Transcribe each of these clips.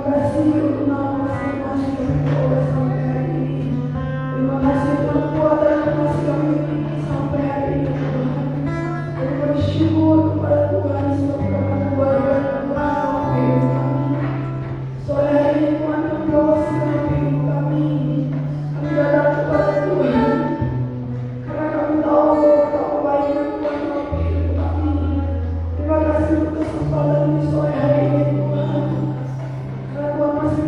kasih untuk nama masing-masing kami peroleh sampai hari ini. Terima kasih untuk kekuatan yang masih kami miliki sampai hari ini Tuhan. Kami bersyukur kepada Tuhan sebab karena kebaikan Tuhan dalam hidup kami. Sore hari ini Tuhan kami berdoa dalam hidup kami. Kami datang kepada Tuhan karena kami tahu bahwa kebaikan Tuhan dalam hidup kami. Terima kasih untuk kesempatan di sore hari ini Tuhan. Karena Tuhan masih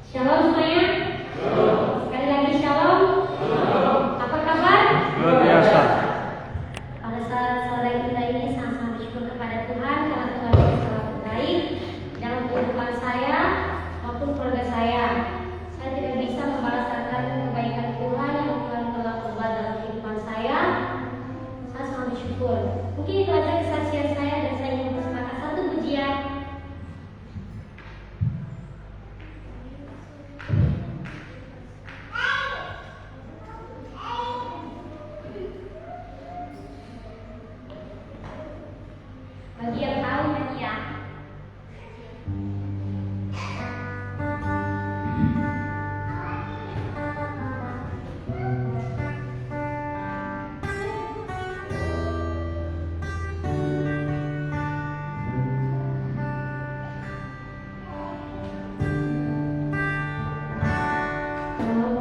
Shalom semuanya. Sekali lagi shalom. Apa kabar? Luar biasa. Pada saat sore kita ini sangat bersyukur kepada Tuhan karena Tuhan yang selalu baik dalam kehidupan saya maupun keluarga saya. Saya tidak bisa membalaskan kebaikan Tuhan yang Tuhan telah berbuat dalam kehidupan saya. Saya sangat bersyukur. Mungkin itu aja kesaksian saya dan saya ingin mempersembahkan satu pujian. Bagi yang tahu nyanyi ya. Tuhan,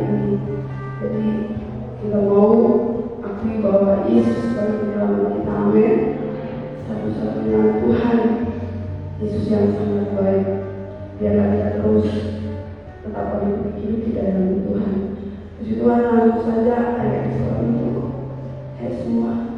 ini. Jadi kita mau akui bahwa Yesus sebagai penyelamat kita, amin. Satu-satunya Tuhan, Yesus yang sangat baik. Biarlah kita terus tetap hidup di dalam Tuhan. Puji Tuhan, langsung saja ayat itu semua.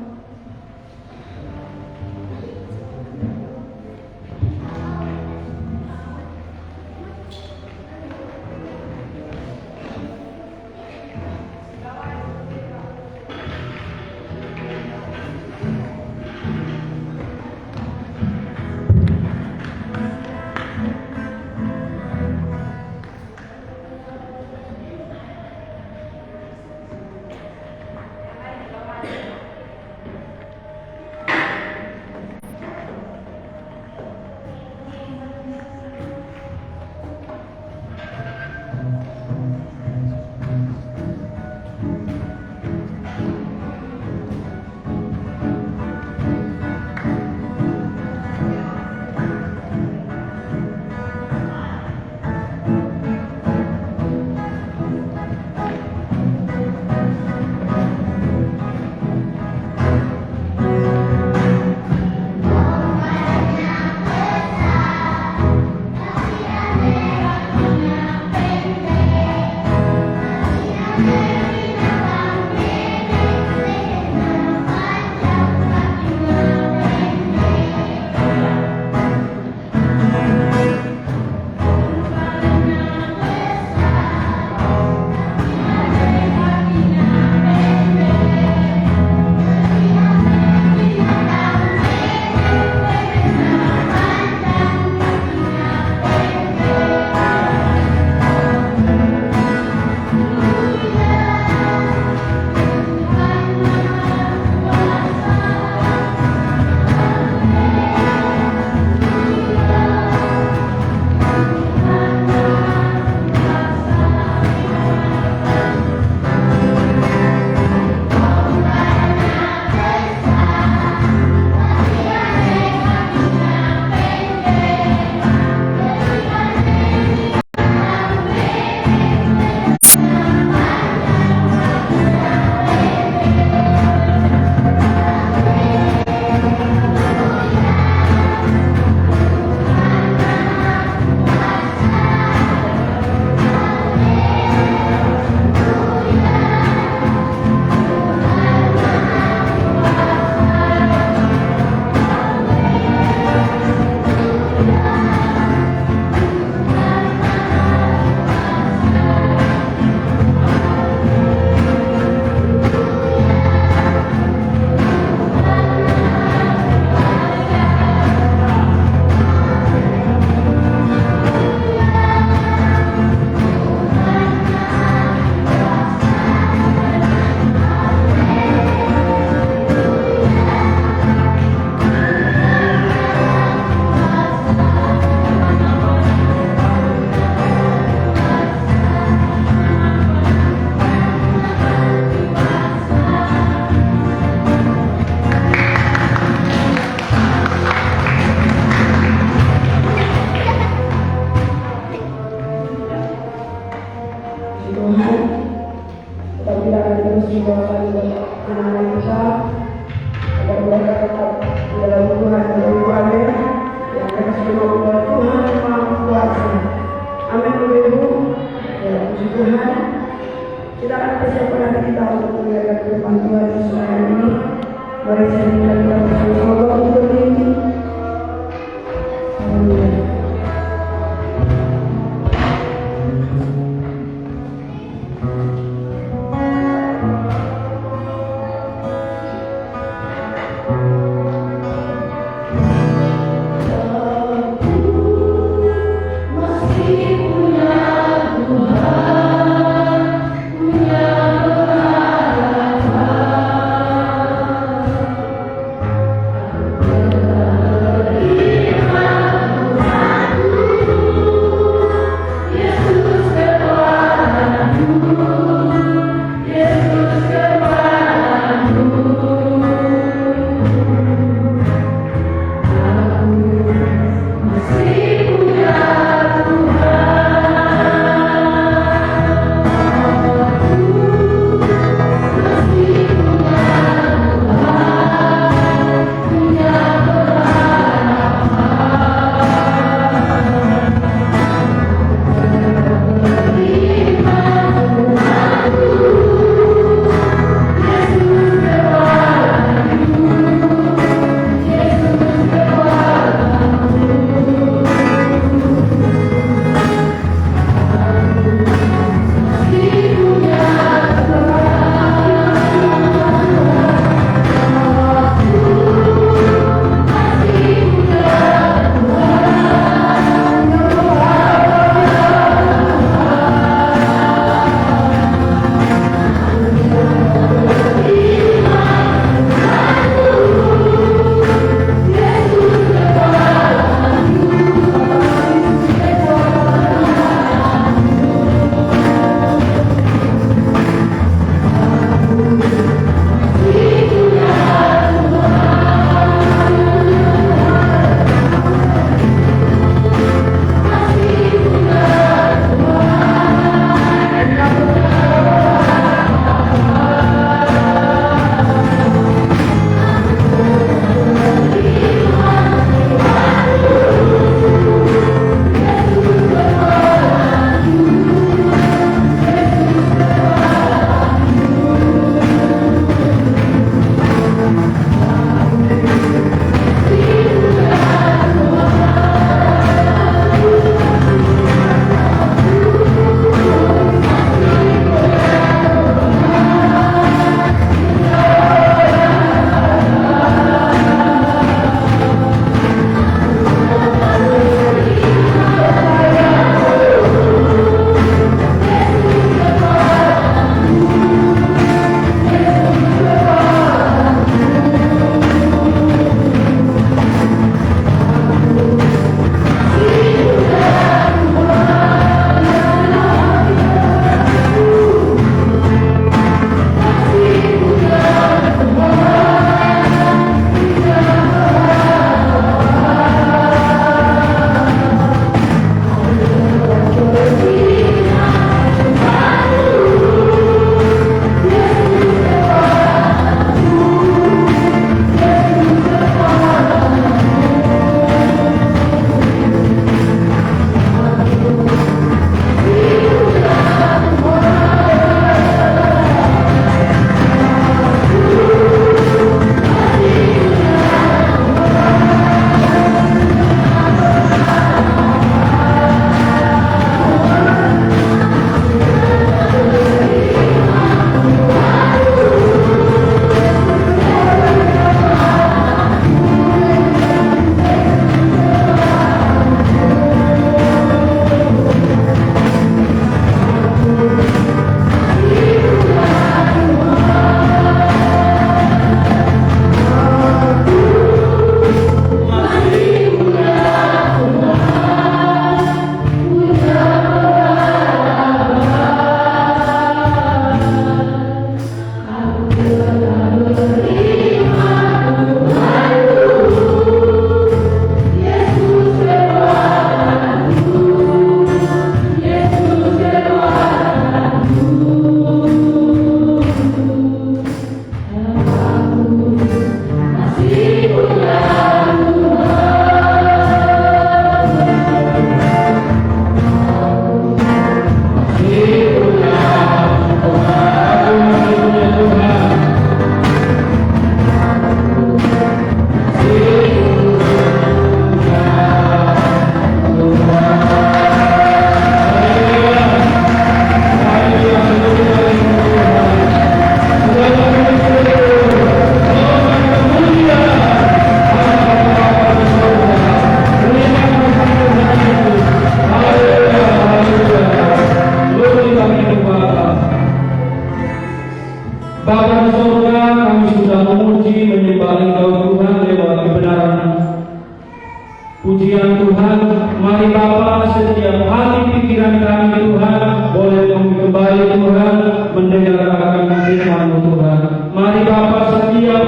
Mari Bapa, setiap hati pikiran kami Tuhan boleh kembali Tuhan mendengarkan firman-Mu Tuhan. Mari Bapa, setiap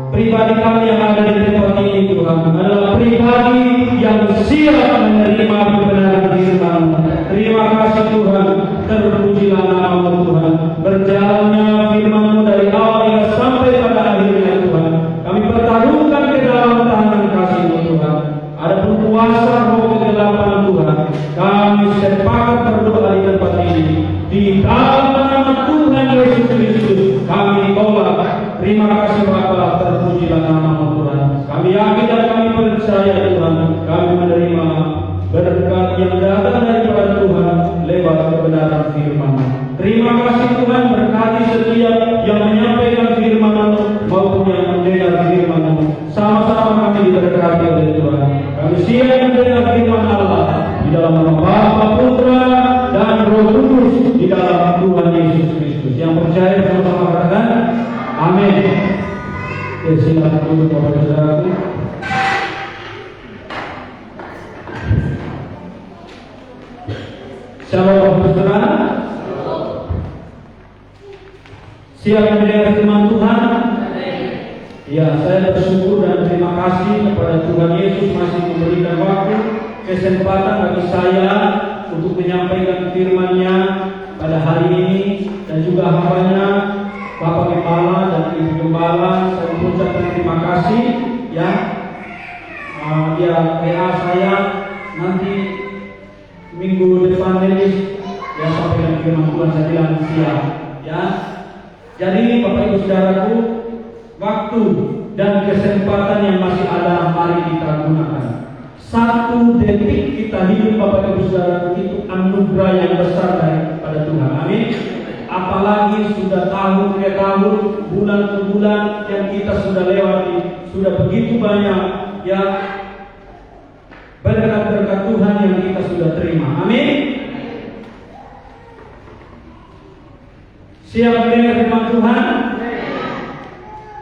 pribadi kami yang ada di tempat ini Tuhan adalah pribadi yang siap menerima kebenaran firman-Mu. Terima kasih Tuhan, terpujilah nama-Mu Tuhan. Berjalannya firman-Mu dari awal hingga sampai pada akhirnya Tuhan, kami pertaruhkan ke dalam tangan kasih-Mu Tuhan. Adapun kuasa roh kegelapan Tuhan, kami sepakat berdoa di tempat ini di dalam nama Tuhan Yesus Kristus kami tolak. Terima kasih Bapa, terpujilah nama-Mu Tuhan. Kami yakin dan kami percaya Tuhan, kami menerima berkat yang datang daripada Tuhan lewat kebenaran firman. Terima kasih Tuhan, berkati setiap yang menyampaikan firman-Mu maupun yang mendengar firman-Mu. Sama-sama kami diberkati oleh Tuhan. Kami siap mendengar firman Allah di dalam nama Bapa, Putra, dan Roh Kudus di dalam Tuhan Yesus Kristus. Yang percaya bersama-sama katakan amin. Ya, silakan duduk Bapak Saudaraku. Shalom Bapak Saudara. Siap mendengar firman Tuhan? Ya, saya bersyukur dan terima kasih kepada Tuhan Yesus masih memberikan waktu, kesempatan bagi saya untuk menyampaikan firman-Nya pada hari ini, dan juga hambanya Bapak Gembala dan Ibu Gembala. Saya mengucapkan terima kasih ya. Dia WA saya nanti minggu depan ini ya sampaikan firman Tuhan, saya bilang siap ya. Jadi Bapak Ibu Saudaraku, waktu dan kesempatan yang masih ada mari kita gunakan. 1 detik kita hidup Bapak Ibu Saudaraku itu anugerah yang besar daripada Tuhan. Amin. Apalagi sudah tahun ke tahun, bulan ke bulan yang kita sudah lewati, sudah begitu banyak ya berkat-berkat Tuhan yang kita sudah terima. Amin. Siap mendengar firman Tuhan?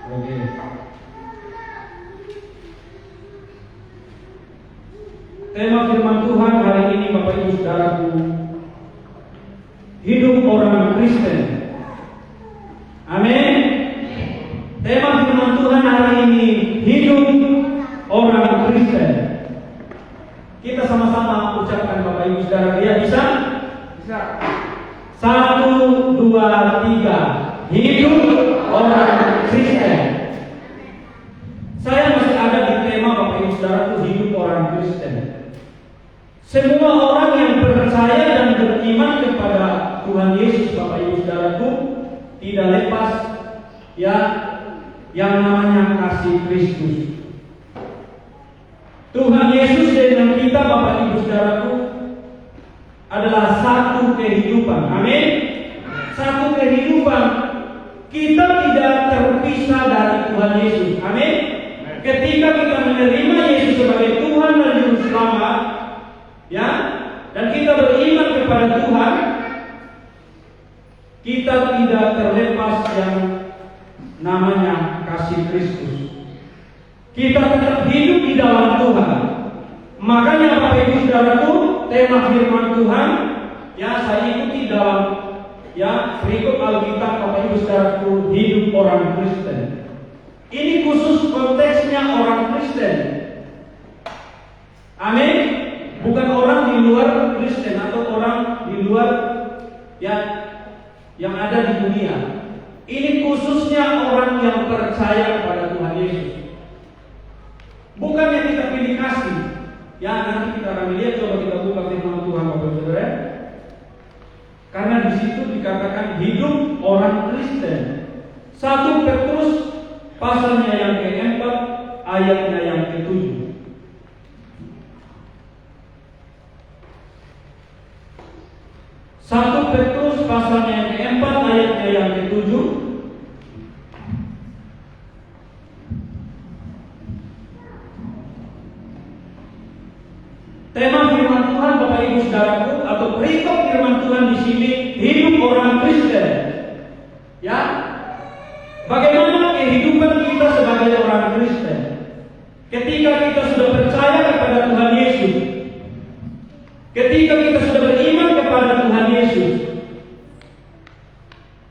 Oke. Tema firman Tuhan hari ini Bapak Ibu Saudaraku, hidup orang Kristen. Amin. Tema firman Tuhan hari ini, hidup orang Kristen. Kita sama-sama ucapkan Bapak Ibu Saudara, ya bisa? Bisa. 1, 2, 3. Hidup orang Kristen. Saya masih ada di tema Bapak Ibu Saudara, hidup orang Kristen. Semua orang yang percaya dan beriman kepada Tuhan Yesus Bapak Ibu Saudaraku tidak lepas ya yang namanya kasih Kristus. Tuhan Yesus dengan kita Bapak Ibu Saudaraku adalah satu kehidupan. Amin. Satu kehidupan. Kita tidak terpisah dari Tuhan Yesus. Amin. Ketika kita menerima Yesus sebagai Tuhan dan Juru Selamat, ya, dan kita beriman kepada Tuhan, kita tidak terlepas yang namanya kasih Kristus. Kita tetap hidup di dalam Tuhan. Makanya Bapak Ibu Saudaraku, tema firman Tuhan ya saya ikuti dalam ya berikut Alkitab Bapak Ibu Saudaraku, hidup orang Kristen. Ini khusus konteksnya orang Kristen. Amin. Bukan orang di luar Kristen atau orang di luar ya yang ada di dunia. Ini khususnya orang yang percaya kepada Tuhan Yesus. Bukan yang kita pilih kasih. Ya nanti kita akan lihat, coba kita buka firman Tuhan Bapak Saudara. Karena di situ dikatakan hidup orang Kristen. 1 Petrus pasalnya yang ke-4 ayatnya yang ke-7. 1 Petrus pasalnya yang ke-4 ayatnya yang ke-7. Tema firman Tuhan Bapak Ibu Saudaraku atau perikop firman Tuhan di sini, hidup orang Kristen. Ya. Bagaimana kehidupan kita sebagai orang Kristen? Ketika kita sudah percaya kepada Tuhan Yesus,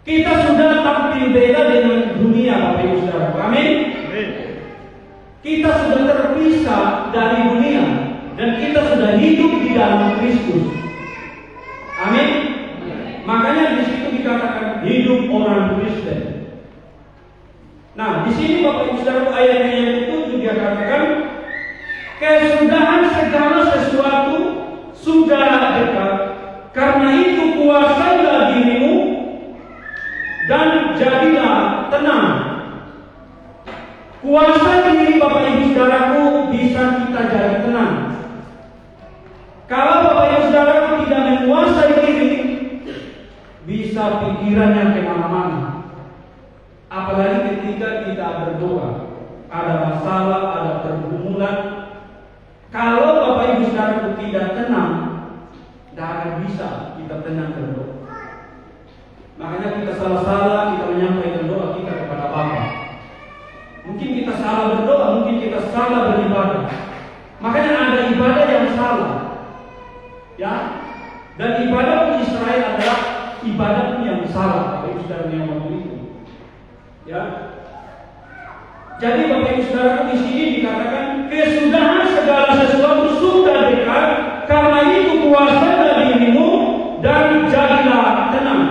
Kita sudah tampil beda dengan dunia, Bapak Ibu Saudara. Amin. Kita sudah terpisah dari dunia dan kita sudah hidup di dalam Kristus. Amin. Makanya di situ dikatakan hidup orang Kristen. Nah, di sini Bapak Ibu Saudara ayat yang ke-7 dia katakan kesudahan segala sesuatu sudah dekat. Karena itu kuasailah dirimu dan jadilah tenang. Kuasa diri Bapak Ibu Saudaraku bisa kita jadi tenang. Kalau Bapak Ibu Saudaraku tidak menguasai diri, bisa pikirannya kemana-mana. Apalagi ketika kita berdoa, ada masalah, ada pergumulan. Kalau Bapak Ibu Saudaraku tidak tenang, tidak akan bisa kita tenang berdoa. Makanya kita salah-salah kita menyampaikan doa kita kepada Bapa. Mungkin kita salah berdoa, mungkin kita salah beribadah. Makanya ada ibadah yang salah, ya. Dan ibadah Israel adalah ibadah yang salah. Bapak Ibu Saudara yang waktu itu, ya. Jadi Bapak Ibu Saudara di sini dikatakan kesudahan segala sesuatu sudah dekat. Karena itu kuasailah dirimu dan jadilah tenang.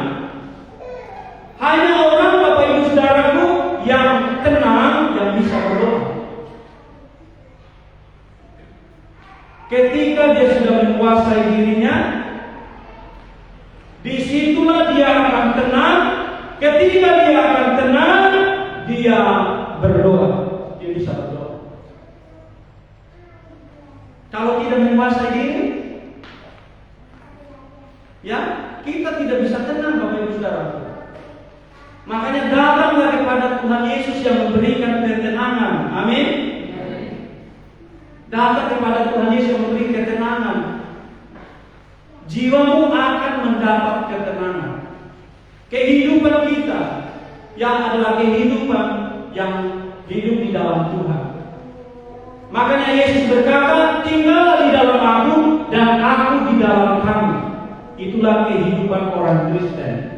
Hanya orang Bapak Ibu Saudaraku yang tenang yang bisa berdoa. Ketika dia sudah menguasai dirinya, disitulah dia akan tenang. Ketika dia akan tenang, dia berdoa. Dia bisa berdoa. Kalau tidak menguasai diri, ya kita tidak bisa tenang Bapak Ibu Saudara. Makanya datanglah kepada Tuhan Yesus yang memberikan ketenangan. Amin. Datang kepada Tuhan Yesus yang memberi ketenangan. Jiwamu akan mendapat ketenangan. Kehidupan kita yang adalah kehidupan yang hidup di dalam Tuhan. Makanya Yesus berkata, tinggallah di dalam aku dan aku di dalam kamu. Itulah kehidupan orang Kristen.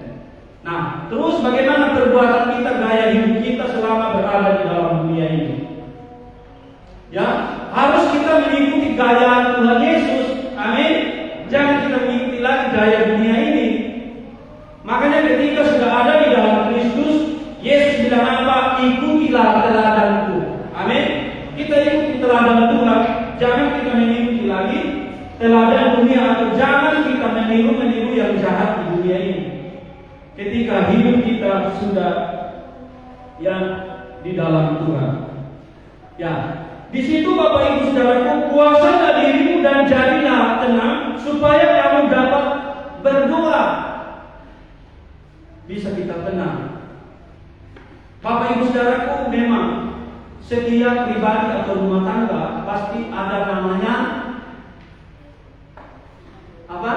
Nah, terus bagaimana perbuatan kita, gaya hidup kita selama berada di dalam dunia ini? Ya, harus kita mengikuti gaya Tuhan Yesus. Amin. Jangan kita mengikuti lagi gaya dunia ini. Makanya ketika sudah ada di dalam Kristus, Yesus bilang apa? Ikutilah teladanku. Amin. Kita ikuti teladan Tuhan. Jangan kita mengikuti lagi teladan dunia, atau jangan kita meniru yang jahat di dunia ini. Ketika hidup kita sudah yang di dalam Tuhan, ya, di situ Bapak Ibu Saudaraku, kuasailah dirimu dan jadilah tenang, supaya kamu dapat berdoa. Bisa kita tenang. Bapak Ibu Saudaraku, memang setiap pribadi atau rumah tangga pasti ada namanya apa?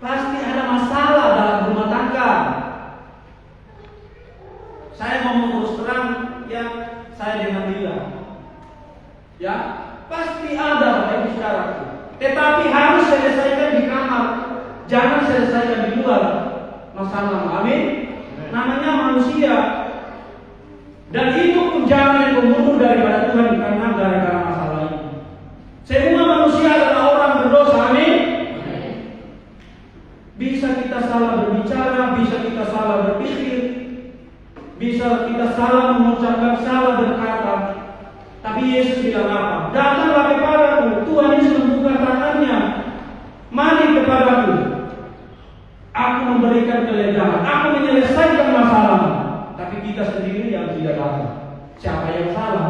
Pasti ada masalah dalam rumah tangga. Saya ngomong terus terang, ya, saya dengan dia, ya, pasti ada Bapak Ibu Saudaraku. Tetapi harus selesaikan di kamar, jangan selesaikan di luar masalah. Amin. Namanya manusia, dan itu pun jangan mundur daripada Tuhan karena gara-gara masalah ini. Semua manusia adalah orang berdosa. Amin. Bisa kita salah berbicara, bisa kita salah berpikir, bisa kita salah mengucapkan, salah berkata. Tapi Yesus bilang apa? Datanglah kepadaku. Tuhan Yesus membuka tangannya. Mari kepadaku. Aku memberikan kelegaan. Aku menyelesaikan masalah. Tapi kita sendiri yang tidak datang. Siapa yang salah?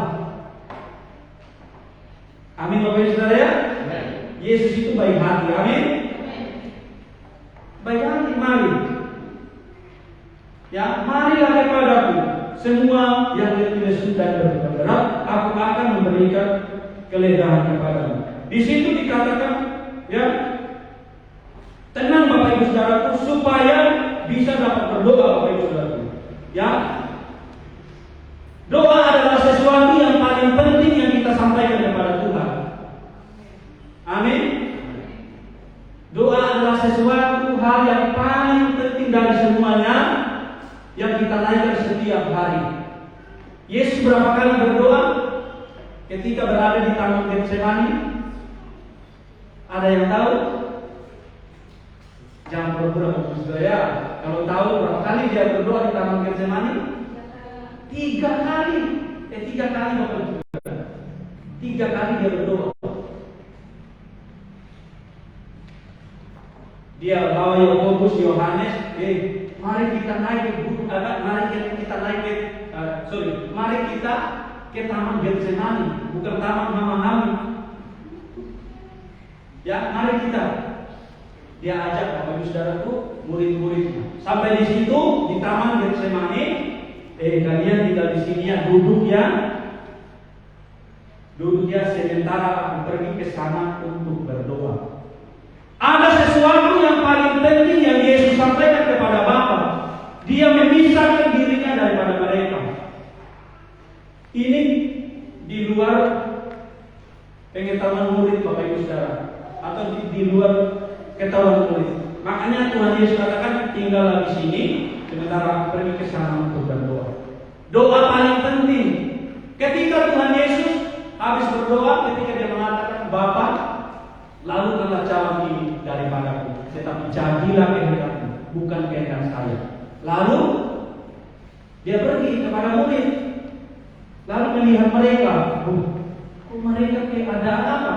Amin Bapak Ibu Saudara ya. Yesus itu baik hati. Amin. Baik hati, mari. Ya, marilah kepadaku semua yang letih lesu dan berberat, aku akan memberikan kelegaan kepadamu. Di situ dikatakan, ya, tenang Bapak Ibu Saudaraku, supaya bisa dapat berdoa Bapak Ibu Saudaraku. Ya, doa adalah sesuatu yang paling penting yang kita sampaikan kepada Tuhan. Amin. Doa adalah sesuatu hal yang paling penting kita naikkan setiap hari. Yesus berapa kali berdoa ketika berada di Taman Getsemani? Ada yang tahu? Jangan pura-pura Saudara ya. Kalau tahu berapa kali dia berdoa di Taman Getsemani? 3 kali. 3 kali Bapak Ibu Saudara. 3 kali dia berdoa. Dia bawa Yakobus, Yohanes, mari kita naik ke mari kita ke Taman Getsemani, bukan taman memahami. Ya, mari kita. Dia ajak Bapak Ibu Saudaraku, murid-muridnya. Sampai di situ di Taman Getsemani, kalian tinggal di sini ya, duduk ya sementara aku pergi ke sana untuk berdoa. Ada sesuatu yang paling penting yang Yesus sampaikan kepada Bapa. Dia memisahkan dirinya daripada mereka. Ini di luar pengetahuan murid Bapak Ibu Saudara, atau di luar ketahuan murid. Makanya Tuhan Yesus katakan tinggallah di sini sementara pergi ke sana untuk berdoa. Doa paling penting. Ketika Tuhan Yesus habis berdoa, ketika dia mengatakan Bapa, lalu telah cawan ini daripadaku, tetapi jadilah kehendakmu, bukan kehendak saya. Lalu dia pergi kepada murid, lalu melihat mereka. Kok mereka keadaan apa?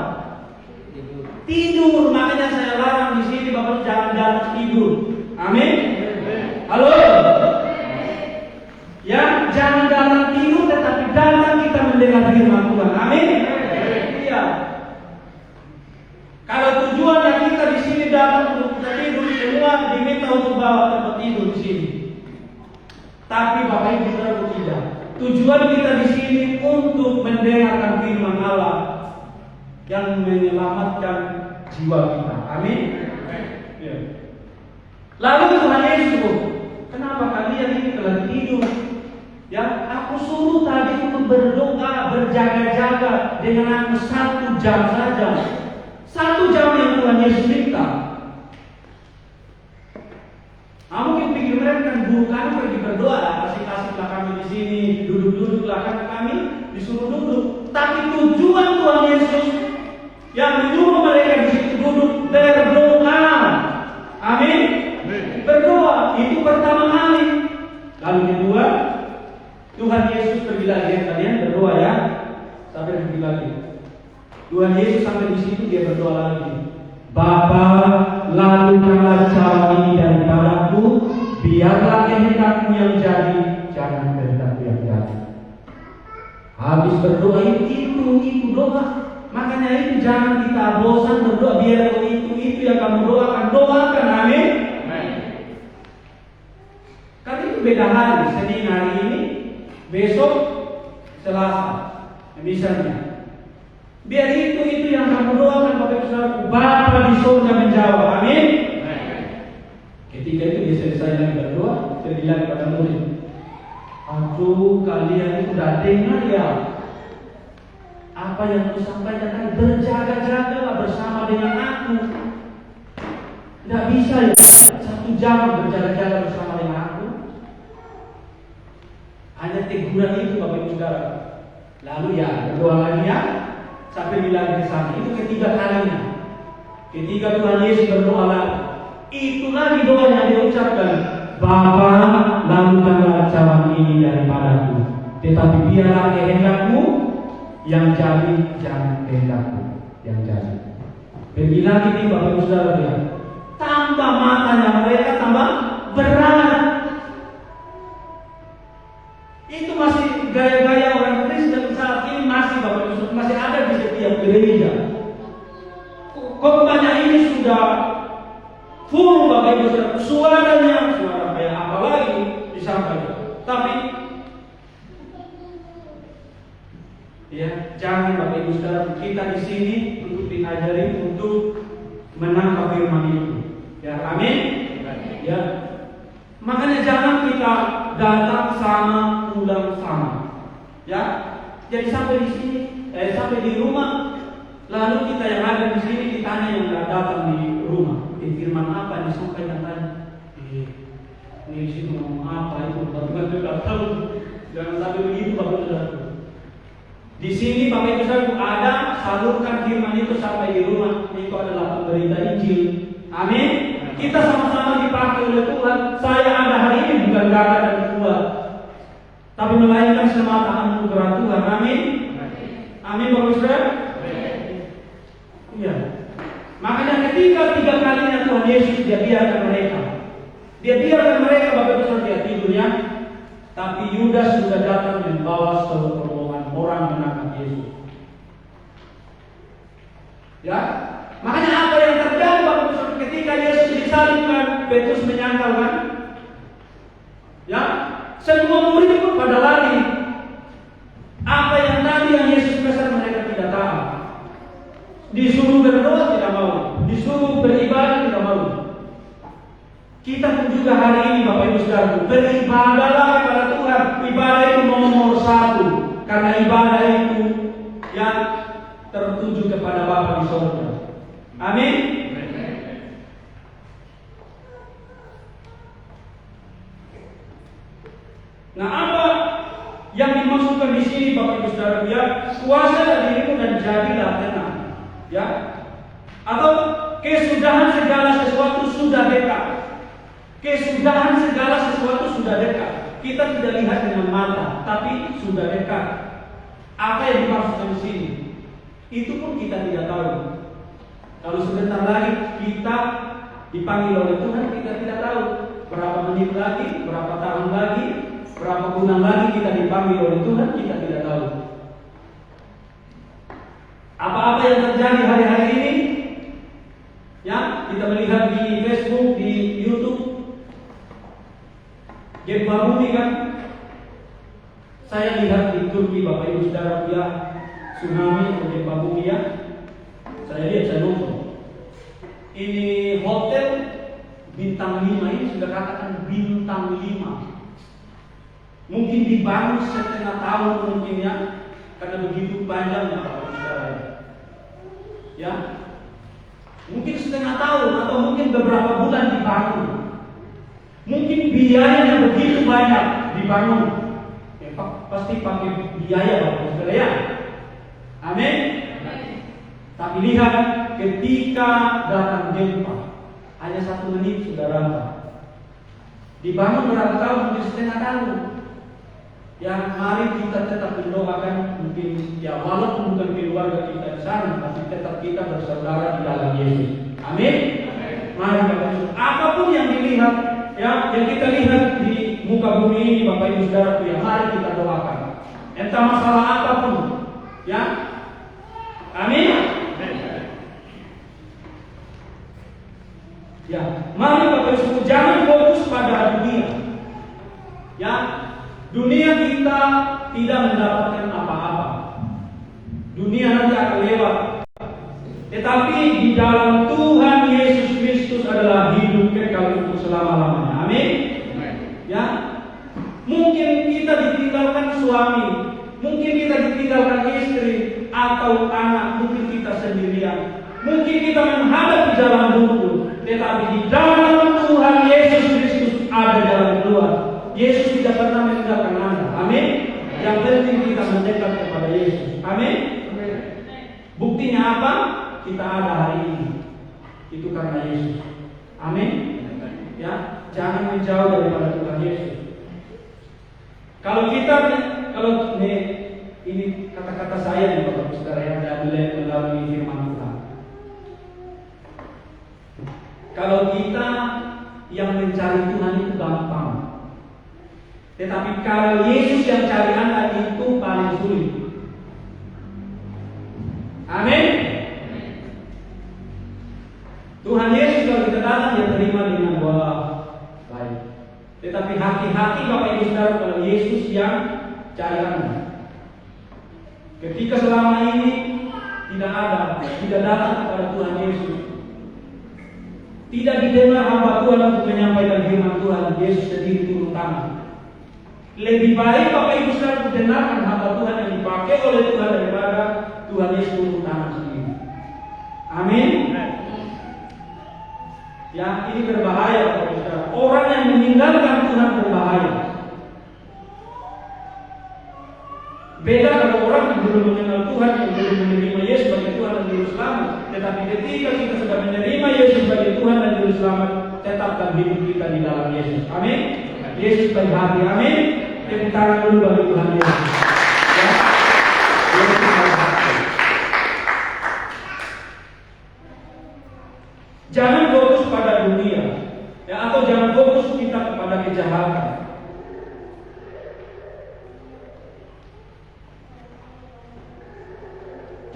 Tidur. Makanya saya larang di sini Bapak jangan tidur. Amin. Halo. Ya, jangan datang tidur, tetapi datang kita mendengar firman Tuhan. Amin. Iya. Kalau tujuannya kita di sini datang untuk kita tidur, semua diminta untuk bawa tempat tidur di sini. Tapi Bapak Ibu Saudara tidak. Tujuan kita di sini untuk mendengarkan firman Allah yang menyelamatkan jiwa kita. Amin. Ya. Lalu Tuhan Yesus, kenapa kalian ini telah tidur? Ya, aku suruh tadi untuk berdoa, berjaga-jaga dengan aku 1 jam saja. 1 jam yang Tuhan Yesus minta. Mungkin pikir mereka kan guru kami pergi berdoa, kasih-kasihlah kami di sini, duduk-duduklah kami disuruh duduk. Tapi tujuan Tuhan Yesus yang menyuruh mereka di situ duduk berdoa. Amin. Berdoa itu pertama kali. Lalu kedua, Tuhan Yesus pergi lagi, kalian berdoa ya. Sampai pergi lagi. Tuhan Yesus sampai di situ dia berdoa lagi. Bapa, lakukanlah cawan ini daripadaku, biarlah kehendakmu yang jadi, jangan kehendakku yang jadi. Habis berdoa itu doa. Makanya itu jangan kita bosan berdoa, biar itu yang kamu doakan, amin. Kan itu beda hari, Senin hari ini, besok Selasa, misalnya. Biar itu yang kamu doakan Bapak Ibu Saudara. Bapa di surga menjawab, amin. Ketika itu dia selesai lagi berdoa, dia bilang kepada murid, aduh kalian itu sudah dengar ya apa yang aku sampaikan tadi, berjaga-jagalah bersama dengan aku. Tidak bisa ya 1 jam berjaga-jaga bersama dengan aku. Hanya teguran itu Bapak Ibu Saudara. Lalu ya berdoa lagi ya, sampai bilang ke sana. Itu ketiga kalinya. Ketika Tuhan Yesus berdoa lagi, itu lagi doa yang dia ucapkan, Bapa, lakukanlah cawan ini daripadaku, tetapi biarlah kehendakmu yang jadi, jangan kehendakku yang jadi. Pergi lagi nih Bapak Ibu Saudara ya. Tambah matanya mereka tambah berat. Itu masih gaya-gaya orang Kristen saat ini, masih Bapak Ibu Saudara, masih ada di setiap gereja. Khotbahnya ini sudah full Bapak Ibu Saudara, suara kayak apa lagi disampaikan. Tapi ya, jangan Bapak Ibu Saudara, kita di sini untuk diajari untuk menangkap firman itu. Ya, amin. Ya. Makanya jangan kita datang sama, pulang sama. Ya. Jadi sampai di sini, sampai di rumah, lalu kita yang ada di sini ditanya yang nggak datang di rumah, firman apa yang disampaikan tadi? Ini di situ ngomong apa itu? Tuhan juga tahu. Jangan sampai begitu Bapak Saudara. Di sini Bapak Ibu Saudara ada salurkan firman itu sampai di rumah. Itu adalah pemberita Injil. Amin. Kita sama-sama dipakai oleh Tuhan. Saya ada hari ini bukan kakak dan ketua, tapi melainkan semata anugerah Tuhan. Amin. Amin Bapak Ibu Saudara. Iya. Makanya ketika 3 kalinya Tuhan Yesus dia biarkan mereka. Dia biarkan mereka Bapak Ibu Saudara dia tidurnya. Tapi Yudas sudah datang membawa serombongan orang menangkap Yesus. Ya, makanya apa yang terjadi Bapak Ibu Saudara ketika Yesus disalibkan, Petrus menyangkal kan? Ya, semua murid pun pada lari. Apa yang tadi yang Yesus pesan mereka tidak tahu. Disuruh berdoa tidak mau, disuruh beribadah tidak mau. Kita pun juga hari ini Bapak Ibu Saudara beribadahlah kepada Tuhan. Ibadah itu nomor 1 karena ibadah itu yang tertuju kepada Bapa di surga. Amin. Nah, apa yang dimaksudkan di sini Bapak Ibu Saudara? Ya, kuasalah dirimu dan jadilah tenang. Ya, atau kesudahan segala sesuatu sudah dekat. Kesudahan segala sesuatu sudah dekat. Kita tidak lihat dengan mata, tapi sudah dekat. Apa yang dimaksudkan di sini? Itu pun kita tidak tahu. Kalau sebentar lagi kita dipanggil oleh Tuhan, kita tidak tahu. Berapa menit lagi, berapa tahun lagi, berapa bulan lagi kita dipanggil oleh Tuhan, kita tidak tahu. Apa-apa yang terjadi hari-hari ini, ya kita melihat di Facebook, di YouTube, gempa bumi kan. Saya lihat di Turki Bapak Ibu Saudara ya, tsunami atau gempa bumi ya. Saya lihat, saya nonton. Ini hotel bintang 5 ini sudah katakan bintang 5. Mungkin dibangun setengah tahun mungkin ya, karena begitu panjangnya Bapak Ibu Saudara. Ya, mungkin setengah tahun atau mungkin beberapa bulan dibangun. Mungkin biayanya begitu banyak dibangun. Ya, pasti pakai biaya Bapak Ibu Saudara ya. Amin. Tapi lihat ketika datang gempa, hanya 1 menit sudah rata. Dibangun berapa tahun? Mungkin setengah tahun. Ya, mari kita tetap mendoakan, mungkin ya walaupun bukan keluarga kita di sana, tapi tetap kita bersaudara di dalam Yesus. Amin. Mari Bapak Ibu, apapun yang dilihat, ya yang kita lihat di muka bumi ini Bapak Ibu Saudara, ya mari kita doakan. Entah masalah apapun, ya. Amin. Ya, mari Bapak Ibu jangan fokus pada dunia. Ya, dunia kita tidak mendapatkan apa-apa. Dunia nanti akan lewat. Tetapi di dalam Tuhan Yesus Kristus adalah hidup kekal untuk selama-lamanya. Amin. Ya, mungkin kita ditinggalkan suami, mungkin kita ditinggalkan istri atau anak, mungkin kita sendirian, mungkin kita menghadapi jalan buntu. Tetapi di dalam Tuhan Yesus Kristus ada jalan keluar. Yesus tidak pernah meninggalkan Anda. Amin. Yang penting kita mendekat kepada Yesus. Amin. Buktinya apa? Kita ada hari ini. Itu karena Yesus. Amin. Ya, jangan menjauh daripada Tuhan Yesus. Kalau ini kata-kata saya nih Bapak Saudara yang diambil melalui firman Tuhan. Kalau kita yang mencari Tuhan itu gampang. Tetapi kalau Yesus yang cari Anda itu paling sulit. Amin. Tuhan Yesus kalau kita datang dia terima dengan doa baik. Tetapi hati-hati Bapak Ibu Saudara kalau Yesus yang cari Anda. Ketika selama ini tidak datang kepada Tuhan Yesus, tidak didengar hamba Tuhan untuk menyampaikan firman Tuhan, Yesus sendiri turun tangan. Lebih baik Bapak Ibu Saudara mendengarkan hamba Tuhan yang dipakai oleh Tuhan daripada Tuhan Yesus turun tangan sendiri. Amin. Ya, ini berbahaya Bapak Ibu Saudara. Orang yang meninggalkan Tuhan berbahaya. Beda kalau orang yang belum mengenal Tuhan, yang belum menerima Yesus sebagai Tuhan dan Juru Selamat. Tetapi ketika kita sudah menerima Yesus sebagai Tuhan dan Juru Selamat, tetapkan hidup kita di dalam Yesus. Amin. Yesus baik hati. Amin. Tepuk tangan dulu bagi Tuhan Yesus. Ya. Yesus baik hati. Jangan fokus pada dunia, ya, atau jangan fokus kita kepada kejahatan.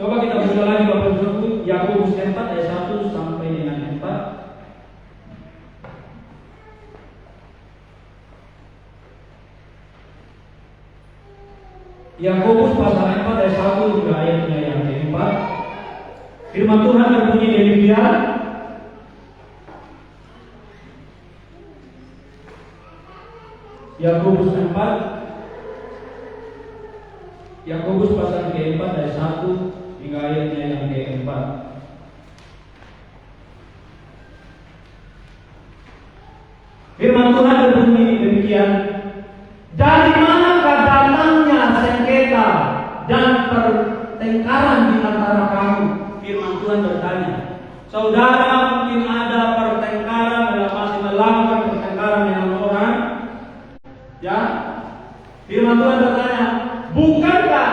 Coba kita baca lagi Bapak Ibu, Yakobus 4 ayat 1 sampai dengan 4. Yakobus pasal 4 ayat 1 hingga ayatnya yang keempat. Firman Tuhan berbunyi demikian. Yakobus pasal keempat ayat 1 hingga ayatnya yang keempat. Firman Tuhan berbunyi demikian. Dari manakah datangnya sengketa dan pertengkaran di antara kamu? Firman Tuhan bertanya. Saudara, mungkin ada pertengkaran dalam masih melakukan pertengkaran dengan orang. Ya, firman Tuhan bertanya, bukankah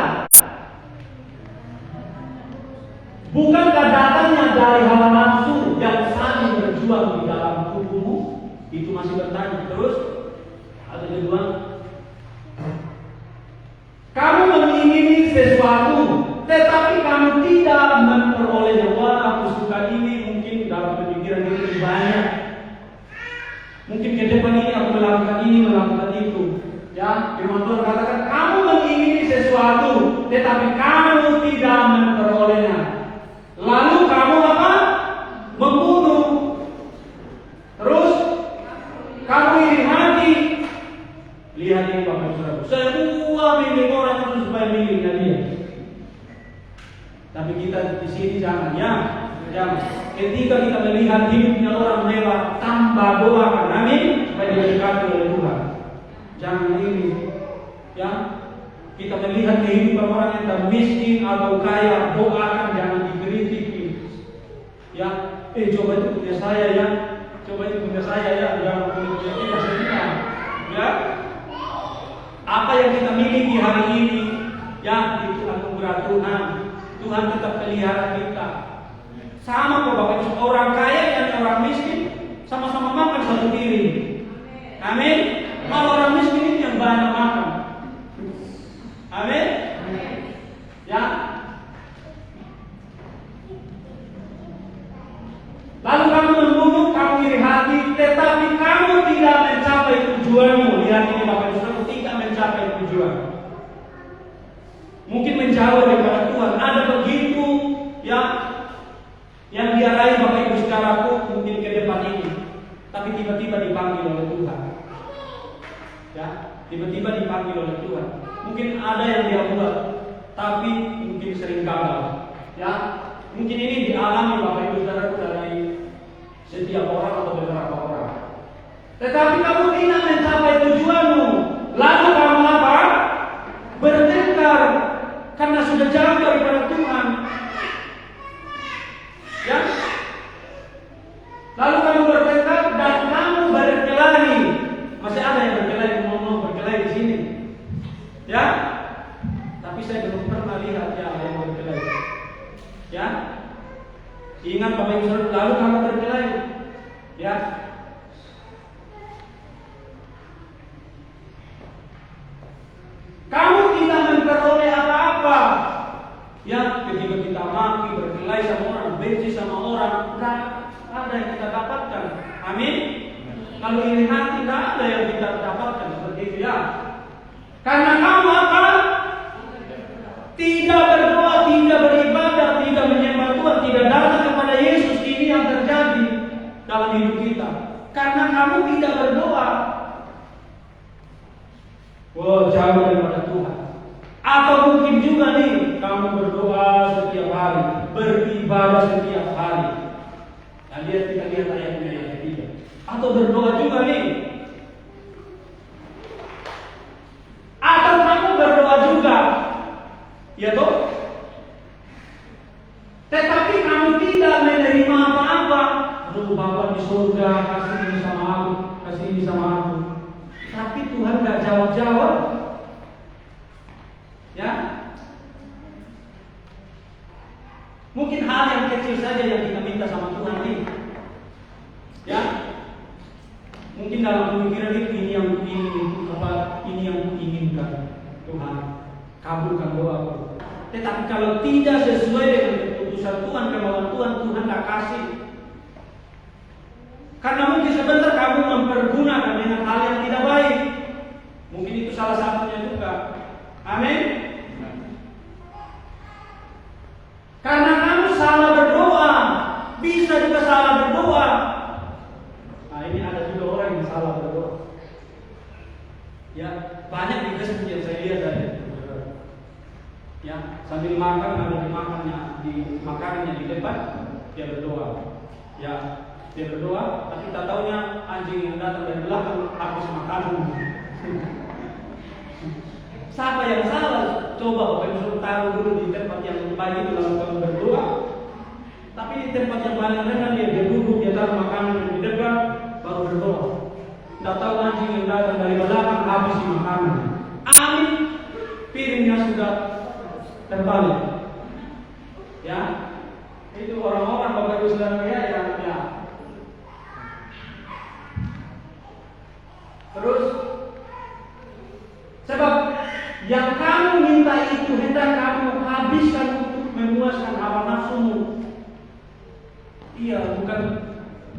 datangnya dari hawa nafsu yang saling berjuang di dalam tubuhmu? Itu masih bertanya terus. Atau kedua, kamu mengingini sesuatu, tetapi kamu tidak memperolehnya. Wah, aku suka ini, mungkin dalam pemikiran itu banyak. Mungkin ke depan ini aku melakukan ini, melakukan itu. Ya, firman Tuhan katakan, kamu mengingini sesuatu, tetapi kamu tidak memperolehnya. Lalu kamu apa? Membunuh. Terus kamu iri hati. Lihat ini Bapak Saudara. Semua milik orang itu supaya miliknya dia. Tapi kita di sini jangan, ya. Jangan. Ketika kita melihat hidupnya orang mewah, tambah doakan, amin, supaya diberkati oleh Tuhan. Jangan ini, ya. Kita melihat kehidupan orang yang miskin atau kaya, doakan, jangan dikritik. Ya, coba itu punya saya ya, coba itu punya saya ya, jangan punya saya. Ya, apa yang kita miliki hari ini, ya itu anugerah Tuhan. Tuhan tetap pelihara kita. Sama kok Bapak Ibu, orang kaya dan orang miskin sama-sama makan satu piring. Amin. Malah orang miskin itu yang banyak makan. Amin. Ya. Lalu kamu membunuh, kamu iri hati, tetapi kamu tidak mencapai tujuanmu. Lihat ini Bapak Ibu, kamu tidak mencapai tujuan. Mungkin menjauh daripada Tuhan. Ada begitu ya yang dia raih Bapak Ibu secara mungkin ke depan ini, tapi tiba-tiba dipanggil oleh Tuhan. Ya, tiba-tiba dipanggil oleh Tuhan. Mungkin ada yang dia buat, tapi mungkin sering gagal. Ya, mungkin ini dialami Bapak Ibu Saudara dari setiap orang atau beberapa orang. Tetapi kamu tidak mencapai tujuanmu. Lalu kamu apa? Bertengkar karena sudah jauh daripada Tuhan. Ya. Lalu kamu bertengkar dan kamu berkelahi. Masih ada yang berkelahi, ngomong berkelahi di sini. Ya. Tapi saya belum pernah lihat ya yang berkelahi. Ya. Ingat Bapak Ibu Saudara, lalu kamu berkelahi. Ya. Kamu tidak memperoleh apa-apa. Ya, ketika kita maki, berkelahi sama orang, benci sama orang, tidak ada yang kita dapatkan. Amin. Kalau iri hati, tidak ada yang kita dapatkan seperti itu ya. Karena kamu apa? Tidak berdoa, tidak beribadah, tidak menyembah Tuhan, tidak datang kepada Yesus. Ini yang terjadi dalam hidup kita. Karena kamu tidak berdoa. Jauh daripada Tuhan. Atau mungkin juga nih, kamu berdoa setiap hari, beribadah setiap hari. Nah, kita lihat ayatnya yang ketiga. Atau berdoa juga nih. Atau kamu berdoa juga, Ya toh? Tetapi kamu tidak menerima apa-apa. Aduh, Bapak di surga kasih ini sama aku, kasih ini sama aku. Tapi Tuhan gak jawab-jawab. Ya, mungkin hal yang kecil saja yang kita minta sama Tuhan ini. Ya, mungkin dalam pemikiran itu ini yang kuinginkan. Tuhan, kabulkan doaku. Tetapi kalau tidak sesuai dengan keputusan Tuhan, kemauan Tuhan, Tuhan tak kasih. Karena mungkin sebentar kamu mempergunakan dengan hal yang tidak baik. Mungkin itu salah satunya juga. Amin. Karena kamu salah berdoa, bisa juga salah berdoa. Nah, ini ada juga orang yang salah berdoa. Ya, banyak di Facebook yang saya lihat dari ya, sambil makan ada di makanannya di depan dia berdoa. Ya, dia berdoa, tapi tak taunya anjing yang datang dari belakang habis makanan. Siapa yang salah? Coba Bapak suruh taruh dulu di tempat yang baik itu lalu kamu berdoa. Tapi di tempat yang paling rendah dia duduk, dia taruh makanan di depan baru berdoa. Tak tahu anjing yang datang dari belakang habis makanan. Amin. Piringnya sudah terbalik. Ya, itu orang-orang Bapak Ibu Saudara ya. Terus, sebab yang kamu minta itu hendak kamu habiskan untuk memuaskan hawa nafsumu. Iya, bukan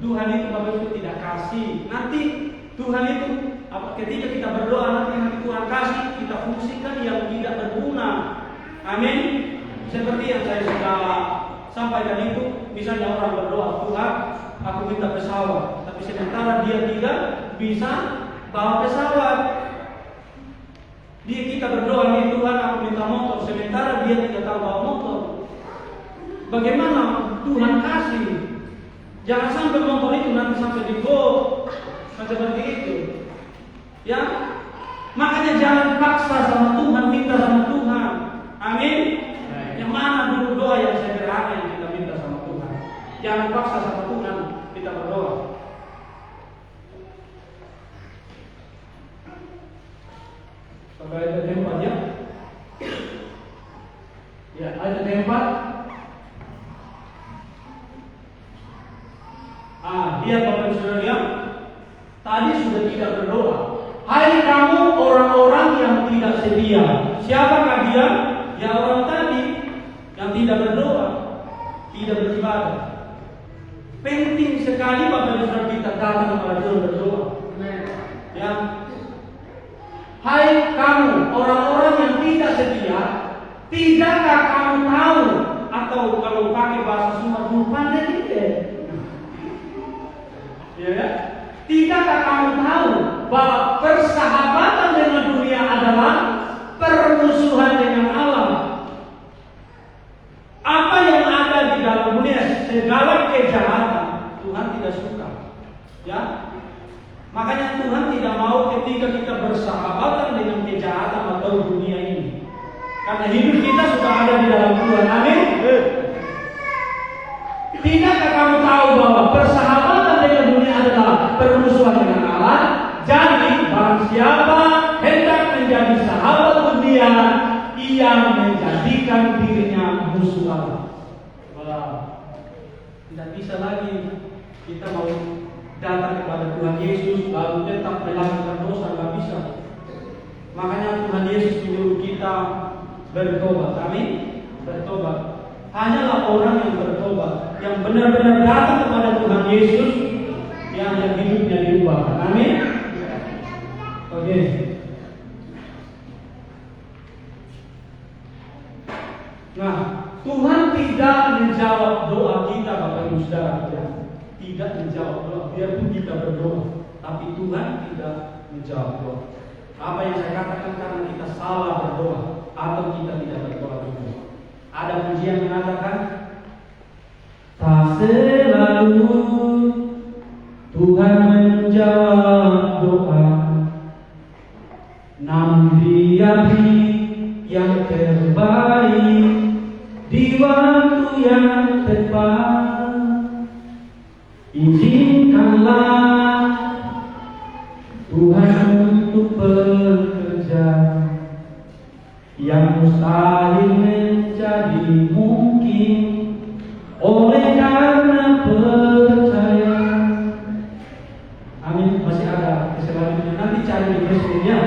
Tuhan itu Bapak Ibu tidak kasih. Nanti Tuhan itu ketika kita berdoa nanti Tuhan kasih, kita fungsikan yang tidak berguna. Amin. Seperti yang saya sudah sampaikan itu, misalnya orang berdoa, Tuhan, aku minta pesawat, tapi sementara dia tidak bisa bawa pesawat. Kita berdoa nih, Tuhan, aku minta motor, sementara dia tidak tahu bawa motor. Bagaimana Tuhan kasih? Jangan sampai motor itu nanti sampai di got, seperti itu. Ya, makanya jangan paksa sama Tuhan, minta sama Tuhan. Amin. Yang mana dulu doa yang sederhana yang kita minta sama Tuhan. Jangan paksa sama Tuhan kita berdoa. Sampai ada tempat ya. Ya, ada tempat. Lihat Bapak Saudara yang tadi sudah tidak berdoa. Hai kamu orang-orang yang tidak setia. Siapakah dia? Ya orang tadi yang tidak berdoa, tidak beribadah. Penting sekali Bapak Saudara kita datang kepada Tuhan berdoa. Ya. Hai kamu orang-orang yang tidak setia, tidakkah kamu tahu, atau kalau pakai bahasa Sunda, pandai tidak? Ya, tidakkah kamu tahu bahwa persahabatan dengan dunia adalah permusuhan dengan Allah? Apa yang ada di dalam dunia, segala kejahatan, Tuhan tidak suka. Ya. Makanya Tuhan tidak mau ketika kita bersahabatan dengan kejahatan atau dunia ini. Karena hidup kita sudah ada di dalam Tuhan. Amin. Tidakkah kamu tahu bahwa persahabatan dengan dunia adalah permusuhan dengan Allah? Jadi barang siapa hendak menjadi sahabat dunia, ia menjadikan dirinya musuh Allah. Tidak bisa lagi kita mau datang kepada Tuhan Yesus lalu tetap melakukan dosa, nggak bisa. Makanya Tuhan Yesus menyuruh kita bertobat. Amin. Bertobat. Hanyalah orang yang bertobat, yang benar-benar datang kepada Tuhan Yesus, yang hidupnya diubah. Amin. Oke. Nah, Tuhan tidak menjawab doa kita, Bapak Ibu Saudara. Tidak menjawab doa, biarpun kita berdoa, tapi Tuhan tidak menjawab doa. Apa yang saya katakan karena kita salah berdoa atau kita tidak berdoa juga. Ada pujian mengatakan, tak selalu Tuhan menjawab doa, namun Dia beri yang terbaik di waktu yang tepat. Izinkanlah Tuhan untuk bekerja yang mustahil menjadi mungkin oleh karena percaya. Amin. Masih ada selanjutnya, nanti cari di Facebooknya,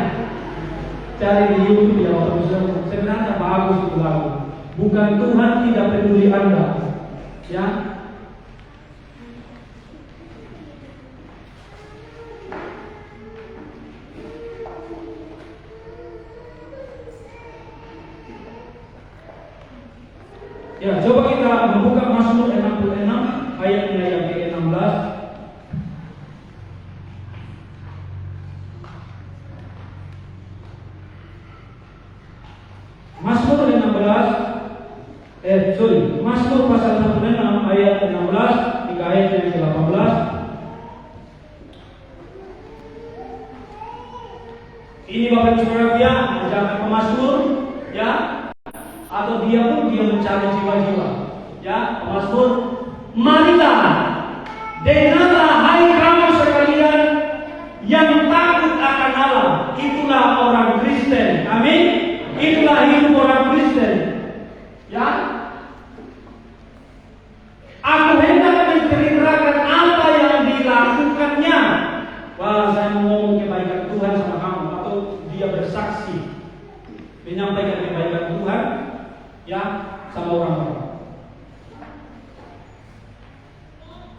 cari di YouTube ya Bapak Ibu. Sebenarnya bagus itu lagu. Bukan Tuhan tidak peduli Anda, ya. Ya, coba kita membuka Mazmur 66 ayatnya yang ke-16. Mazmur 16, Mazmur pasal 66 ayat 16 hingga ayat yang ke-18. Ini Bapak Ibu Saudara dia menjaga pemazmur, ya. Atau dia pun dia mencari jiwa-jiwa, ya. Pemazmur, marilah dengarlah hai kamu sekalian yang takut akan Allah, itulah orang Kristen. Amin. Itulah hidup orang Kristen, ya. Aku hendak menceritakan apa yang dilakukannya. Wah, saya mau ngomong kebaikan Tuhan sama kamu, atau dia bersaksi menyampaikan kebaikan Tuhan, ya, sama orang-orang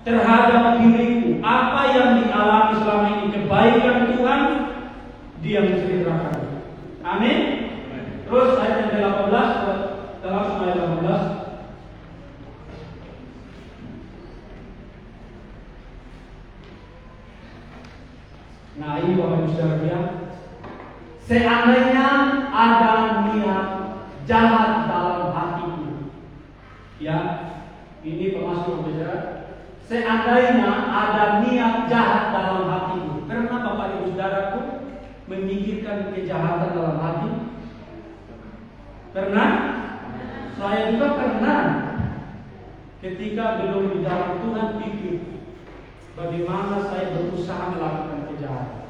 terhadap diriku. Apa yang dialami selama ini kebaikan Tuhan, dia menceritakan. Amin. Terus ayat yang ke-18, langsung ayat 18. Nah, ini Bapak Ibu Saudara, seandainya ada niat jahat dalam hatiku, ya, ini pemazmur bicara. Seandainya ada niat jahat dalam hatiku, pernah Bapak Ibu Saudaraku memikirkan kejahatan dalam hati? Pernah? Saya juga pernah. Ketika belum di dalam Tuhan, pikir bagaimana saya berusaha melakukan kejahatan.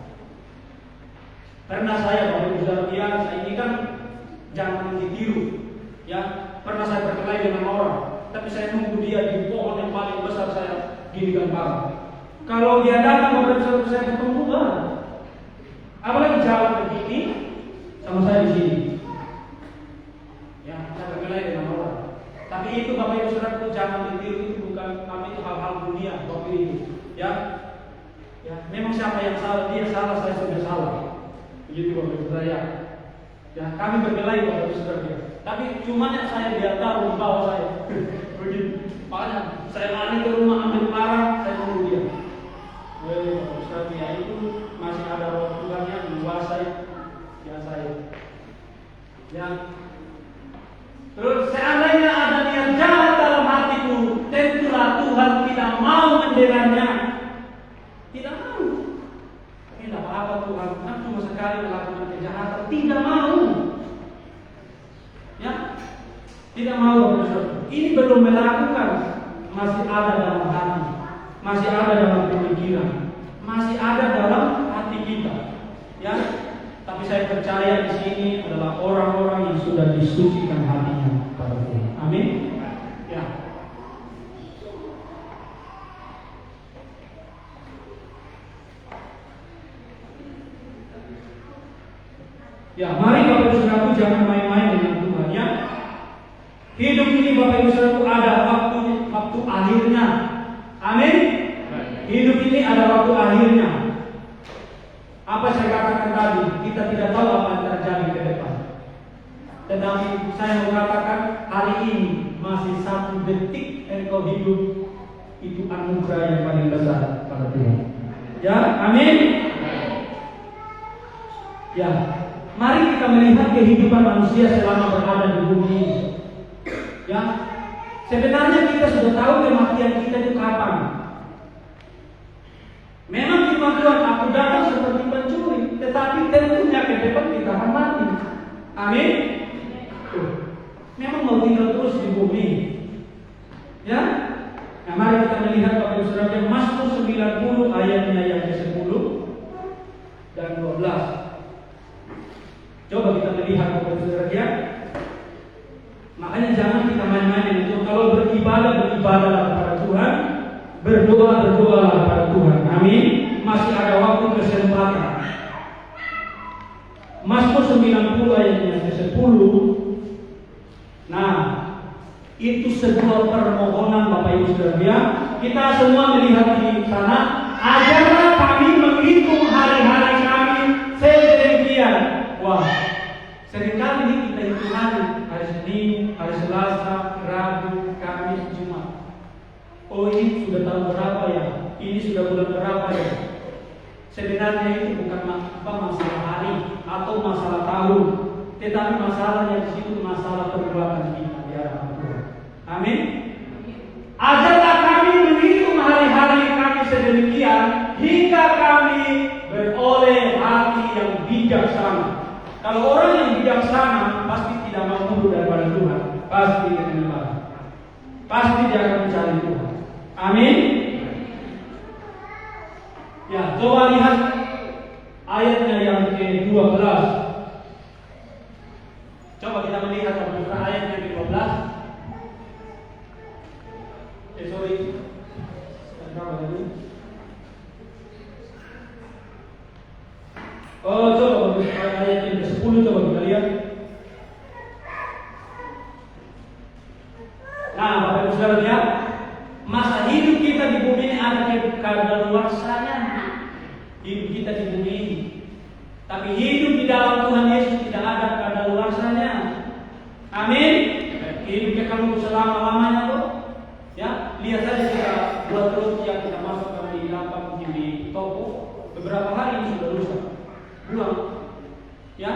Pernah saya Bapak Ibu Saudara, saya ini kan jangan ditiru, ya. Pernah saya berkelahi dengan orang, tapi saya nunggu dia di pohon yang paling besar, saya ginikan palang. Kalau dia datang Bapak Ibu Saudara, saya ketemu lah. Apalagi jalan begini sama saya di sini, ya. Saya berkelahi dengan orang. Tapi itu Bapak Ibu Saudara, jangan ditiru, itu bukan kami, itu hal-hal dunia waktu itu, ya. Ya, memang siapa yang salah, dia salah, saya sudah salah. Begitu Bapak Ibu Saudara, ya. Ya, kami berkelahi Bapak Ibu Saudara. Tapi cuma yang saya dia tahu di bawah saya. Begitu. Makanya saya lari ke rumah ambil parang, saya tunggu dia. Bapak Ibu Saudara, ya, itu masih ada roh Tuhan yang menguasai ya saya. Ya. Terus seandainya ada niat jahat dalam hatiku, tentulah Tuhan tidak mau mendengarnya. Tidak mau. Tidak apa-apa Tuhan, kan cuma sekali melakukan kejahatan, tidak mau. Ya, tidak mau. Ini belum melakukan, masih ada dalam hati, masih ada dalam pemikiran, masih ada dalam hati kita. Ya, tapi saya percaya di sini adalah orang-orang yang sudah disucikan hatinya pada Tuhan. Amin. Ya. Ya, mari Bapak Ibu Saudaraku jangan main-main dengan Tuhan, ya. Hidup ini Bapak Ibu Saudaraku ada waktu akhirnya. Amin. Hidup ini ada waktu akhirnya. Apa saya katakan tadi, kita tidak tahu apa yang terjadi ke depan. Tetapi saya mau katakan hari ini masih 1 detik engkau hidup, itu anugerah yang paling besar pada Tuhan. Ya, amin. Ya. Mari kita melihat kehidupan manusia selama berada di bumi ini. Ya, sebenarnya kita sudah tahu kematian kita itu kapan. Memang firman Tuhan, aku datang seperti pencuri, tetapi tentunya ke depan kita akan mati. Amin. melihat saudara ya. Makanya jangan kita main-main itu. Kalau beribadahlah kepada Tuhan, berdoalah kepada Tuhan. Amin. Masih ada waktu kesempatan. Mazmur 90 ayatnya ke-10. Nah, itu sebuah permohonan Bapak Ibu Saudara. Kita semua melihat di sana, ajarlah kami menghitung hari-hari kami sedemikian. Wah, seringkali ini kita hitung hari Senin, hari Selasa, Rabu, Kamis, Jumat. Oh, ini sudah tahun berapa ya? Ini sudah bulan berapa ya? Sebenarnya itu bukan masalah hari atau masalah tahun, tetapi masalahnya di situ masalah perbuatan kita di hadapan Tuhan. Amin. Ajarlah kami menghitung hari-hari kami sedemikian hingga kami beroleh hati yang bijaksana. Kalau orang yang bijaksana pasti tidak mau mundur daripada Tuhan, pasti dia menyembah, pasti dia akan mencari Tuhan. Amin. Ya, coba lihat ayatnya yang ke-12. Coba kita melihat ayat yang ke-12. Berapa tadi? Oh, coba ayat yang ke-10 coba kita lihat. Nah, Bapak Ibu Saudara ya, masa hidup kita di bumi ini ada kadaluarsanya. Hidup kita di bumi ini, tapi hidup di dalam Tuhan Yesus tidak ada kadaluarsanya. Amin. Hidupnya kamu selama-lamanya loh. Ya, lihat saja kita buat roti yang kita masukkan di lapak mungkin di toko, beberapa hari ini sudah rusak, buang. Ya.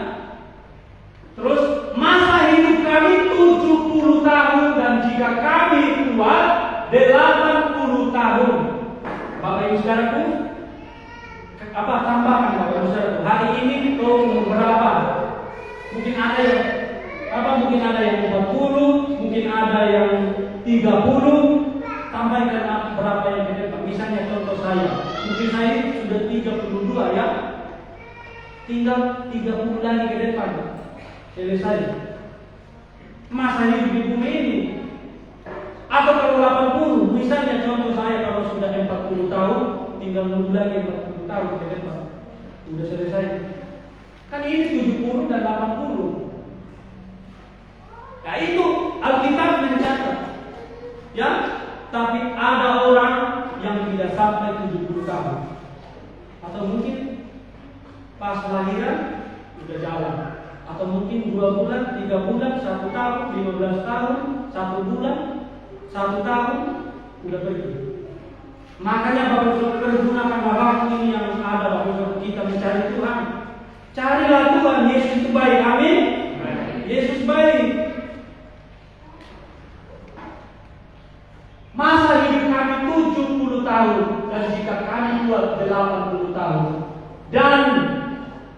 Terus masa hidup kami 70 tahun dan jika kami tua 80 tahun. Bapak Ibu Saudaraku, apa tambahan Bapak Ibu Saudaraku? Hari ini kau umur berapa? Mungkin ada yang mungkin ada yang 40, mungkin ada yang 30. Tambahkan berapa yang ke depan. Misalnya contoh saya, mungkin saya sudah 32 ya. Tinggal 30 lagi ke depan. Selesai. Masa hidup di bumi ini. Atau kalau 80, misalnya contoh saya kalau sudah 40 tahun, tinggal nunggu lagi 40 tahun ke depan. Sudah selesai. Kan ini 70 dan 80. Nah itu Alkitab mencatat. Ya, tapi ada orang yang tidak sampai 70 tahun. Atau mungkin pas lahiran sudah jalan. Atau mungkin 2 bulan, 3 bulan, 1 tahun, 15 tahun, 1 bulan, 1 tahun sudah pergi. Makanya Bapak Ibu pergunakan waktu ini yang ada Bapak Ibu kita mencari Tuhan. Carilah Tuhan, Yesus itu baik. Amin. Yesus baik. Masa hidup kami 70 tahun dan jika kami tua 80 tahun. Dan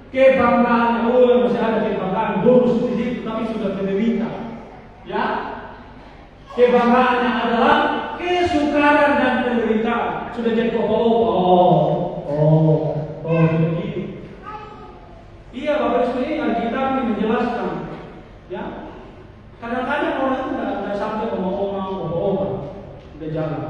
kebanggaan, masih ada kebanggaan, bonus di situ, tapi sudah menderita. Ya, kebanggaannya adalah kesukaran dan penderitaan. Sudah jadi sudah gitu. Iya, Bapak Ibu ini Alkitab ini menjelaskan. Ya, kadang-kadang orang itu tidak sampai omong-omong, udah jalan.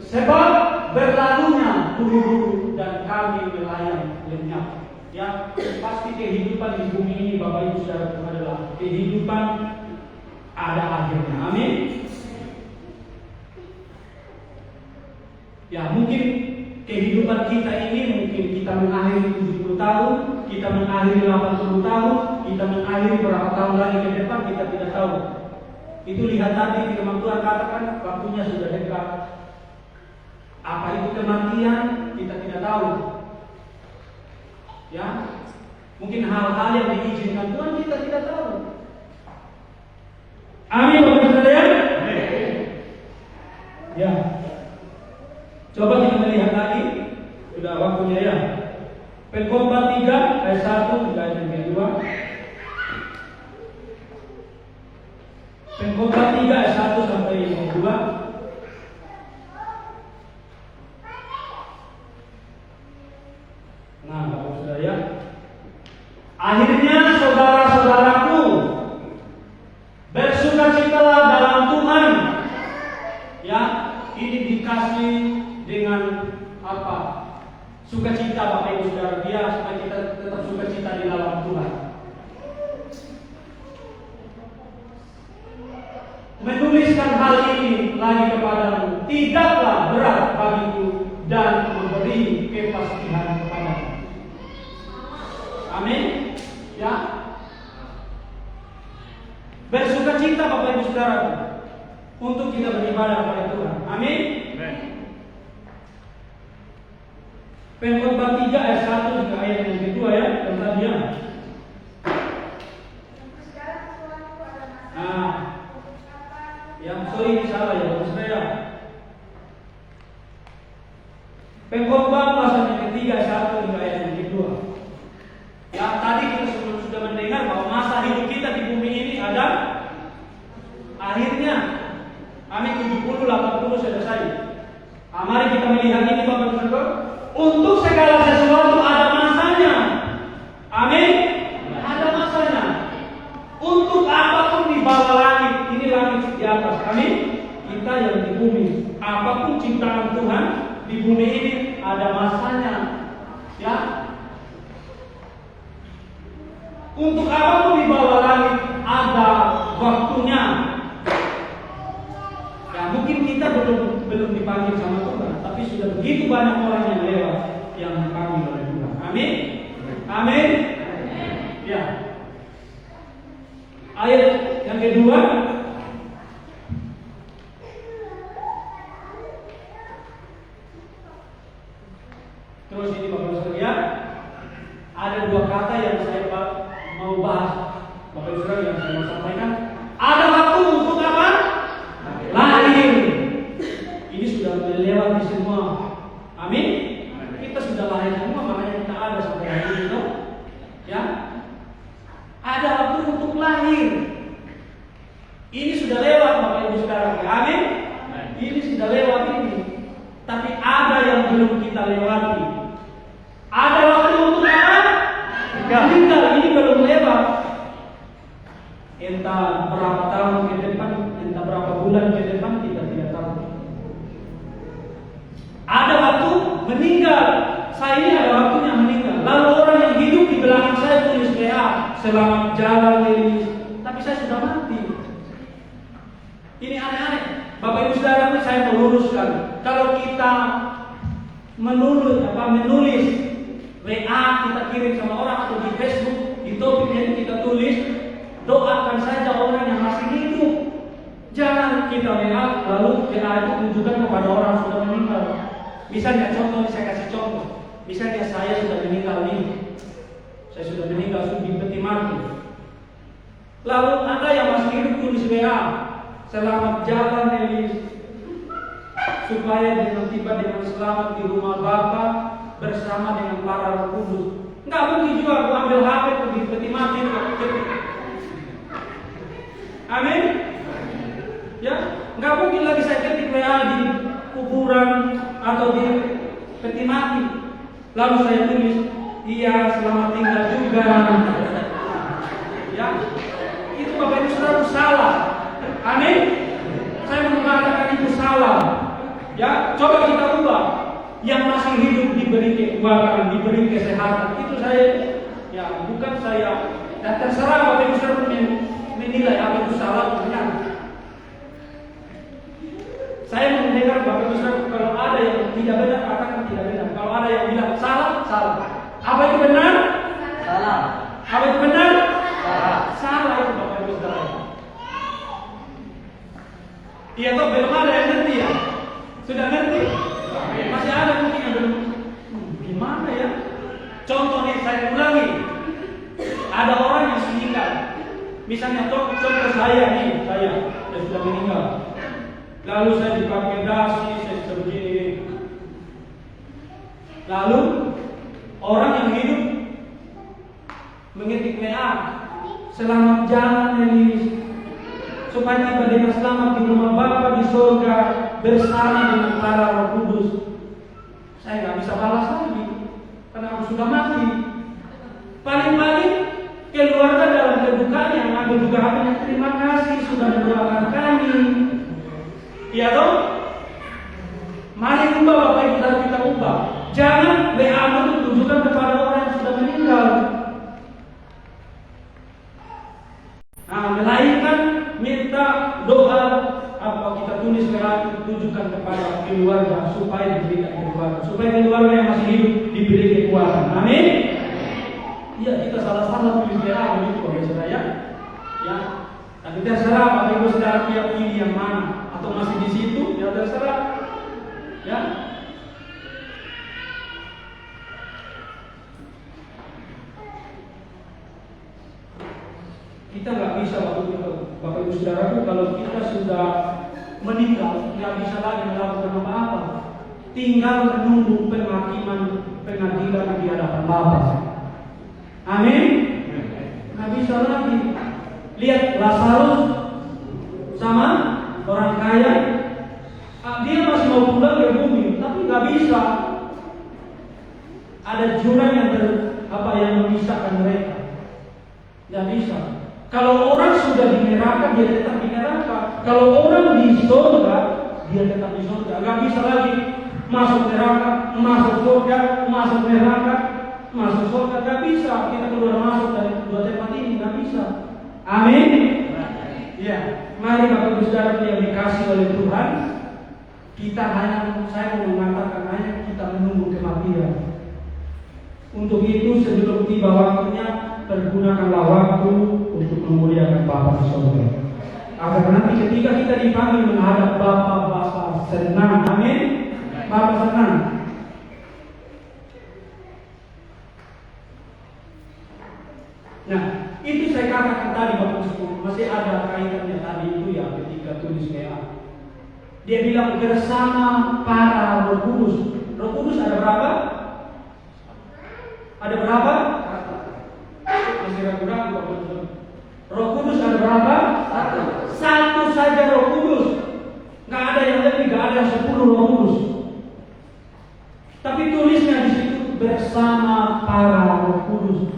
Sebab berlalunya buru-buru dan kami melayang lenyap. Ya, pasti kehidupan di bumi ini Bapak Ibu Saudara adalah kehidupan ada akhirnya. Amin. Ya, mungkin kehidupan kita ini mungkin kita mengakhiri 70 tahun, kita mengakhiri 80 tahun, kita mengakhiri berapa tahun lagi ke depan kita tidak tahu. Itu lihat tadi firman Tuhan katakan waktunya sudah dekat. Apa itu kematian kita tidak tahu. Ya, mungkin hal-hal yang diizinkan Tuhan kita tidak tahu. Amin, Bapak Ibu sekalian. Ya, coba kita melihat lagi. Sudah waktunya ya. Pengkhotbah 3 ayat 1 hingga ayat yang kedua. Pengkhotbah 3 ayat 1 sampai yang kedua. sukacita Bapak Ibu Saudara, biar supaya kita tetap sukacita di dalam Tuhan. Menuliskan hal ini lagi kepadamu tidaklah berat bagiku dan memberi kepastian kepadamu. Amin. Ya. Bersukacita Bapak Ibu Saudara untuk kita beribadah kepada Tuhan. Amin. Pengkhotbah 3 ayat 1 juga ayat yang kedua ya, tentang dia. Yang sorry salah ya, maksud saya. Pengkhotbah pasal yang ketiga ayat 1 hingga ayat yang kedua. Ya tadi kita sudah mendengar bahwa masa hidup kita di bumi ini ada akhirnya. Amin, 70-80 selesai. Mari kita melihat ini Bapak Ibu Saudara. Untuk segala sesuatu ada masanya. Amin. Ada masanya. Untuk apapun di bawah langit, ini langit di atas. Amin. Kita yang di bumi, apapun ciptaan Tuhan di bumi ini ada masanya. Ya. Untuk apapun di bawah langit ada waktunya. Ya, mungkin kita belum dipanggil sama Tuhan, tapi sudah begitu banyak orang yang lewat yang dipanggil oleh Tuhan. Amin. Amin. Ya. Ayat yang kedua. Terus ini Bapak Ibu Saudara, ada dua kata yang saya mau bahas. Bapak Ibu Saudara yang saya mau sampaikan. Ada waktu untuk apa? Lahir. Ini sudah melewati semua. Amin. Kita sudah lahir semua, makanya kita ada sampai hari ini. Ya. Ada waktu untuk lahir. Ini sudah lewat Bapak Ibu Saudara. Amin. Ini sudah lewat ini. Tapi ada yang belum kita lewati. Ada waktu untuk apa? Meninggal. Ini belum lewat. Entah berapa tahun ke depan, entah berapa bulan ke depan, kita tidak tahu. Ada waktu meninggal. Saya ini ada waktunya meninggal. Lalu orang yang hidup di belakang saya tulis PA, selamat jalan Lilis. Tapi saya sudah mati. Ini aneh-aneh. Bapak Ibu Saudara, saya meluruskan. Kalau kita menulis WA kita kirim sama orang atau di Facebook, di topik yang kita tulis, doakan saja orang yang masih hidup. Jangan kita WA lalu WA itu tunjukkan kepada orang yang sudah meninggal. Misalnya contoh, saya kasih contoh. Misalnya saya sudah meninggal nih. Saya sudah meninggal di peti mati. Lalu ada yang masih hidup tulis WA, selamat jalan Elis, supaya dengan tiba dengan selamat di rumah Bapa bersama dengan para roh kudus. Enggak mungkin juga aku ambil HP pergi ke peti mati. Amin. Ya, enggak mungkin lagi saya ketik WA di kuburan atau di peti mati. Lalu saya tulis, iya selamat tinggal juga. Ya, itu Bapak Ibu Saudara salah. Amin. Saya mengatakan itu salah. Ya, coba kita ubah. Yang masih hidup diberi kekuatan, diberi kesehatan. Itu saya, ya bukan saya. Dan terserah Bapak Ibu Saudara menilai apa itu salah atau benar. Saya mendengar Bapak Ibu Saudara, kalau ada yang tidak benar, katakan tidak benar. Kalau ada yang bilang salah, salah. Apa itu benar? Salah. Apa itu benar? Salah. Salah itu Bapak Ibu Saudara. Iya toh, belum ada yang ngerti ya? Sudah ngerti? Masih ada mungkin yang belum. Gimana ya? Contoh nih, saya ulangi. Ada orang yang meninggal. Misalnya contoh saya nih, saya sudah meninggal. Lalu saya dipakai dasi, saya begini. Lalu orang yang hidup mengetik WA, selamat jalan Elis, supaya tiba dengan selamat di rumah Bapa di surga bersama dengan para roh kudus. Saya nggak bisa balas lagi karena aku sudah mati. Paling-paling keluarga dalam kedukaan yang ambil juga hatinya, terima kasih sudah mendoakan kami. Iya toh? Mari ubah Bapak Ibu, kita ubah. Jangan WA-mu ditujukan kepada orang yang sudah meninggal. Nah, melainkan minta doa apa kita tulis WA tujukan kepada keluarga supaya diberikan keluarga, supaya keluarga yang masih hidup diberi kekuatan. Amin. Iya, kita salah-salah tulis WA begitu Bapak Saudara ya. Ya. Tapi terserah Bapak Ibu Saudara pilih yang mana, atau masih di situ ya terserah. Ya. Kita nggak bisa Bapak Ibu Saudara kalau kita sudah meninggal nggak bisa lagi melakukan apa-apa, tinggal menunggu pengadilan di hadapan Bapa. Amin. Nggak bisa lagi. Lihat Lazarus sama orang kaya, dia masih mau pulang ke bumi, tapi nggak bisa. Ada jurang yang memisahkan mereka. Nggak bisa. Kalau orang sudah di neraka, dia tetap di neraka. Kalau orang di surga, dia tetap di surga. Gak bisa lagi masuk neraka, masuk surga, masuk neraka, masuk surga. Gak bisa. Kita keluar masuk dari dua tempat ini, gak bisa. Amin. Ya, mari Bapak Ibu Saudara yang dikasih oleh Tuhan, saya mau mengatakan hanya kita menunggu kematian. Untuk itu sebelum tiba waktunya, pergunakanlah waktu untuk memuliakan Bapa di surga. Agar nanti ketika kita dipanggil menghadap Bapa senang. Amin. Bapa senang. Nah, itu saya katakan tadi Bapak Ibu, masih ada kaitannya tadi itu ya ketika tulis WA. Dia bilang bersama para Roh Kudus. Roh Kudus ada berapa? Ada berapa? Masih ragu-ragu Bapak Ibu. Roh Kudus ada berapa? Satu saja Roh Kudus. Nggak ada yang lebih, nggak ada 10 Roh Kudus. Tapi tulisnya di situ bersama para Roh Kudus.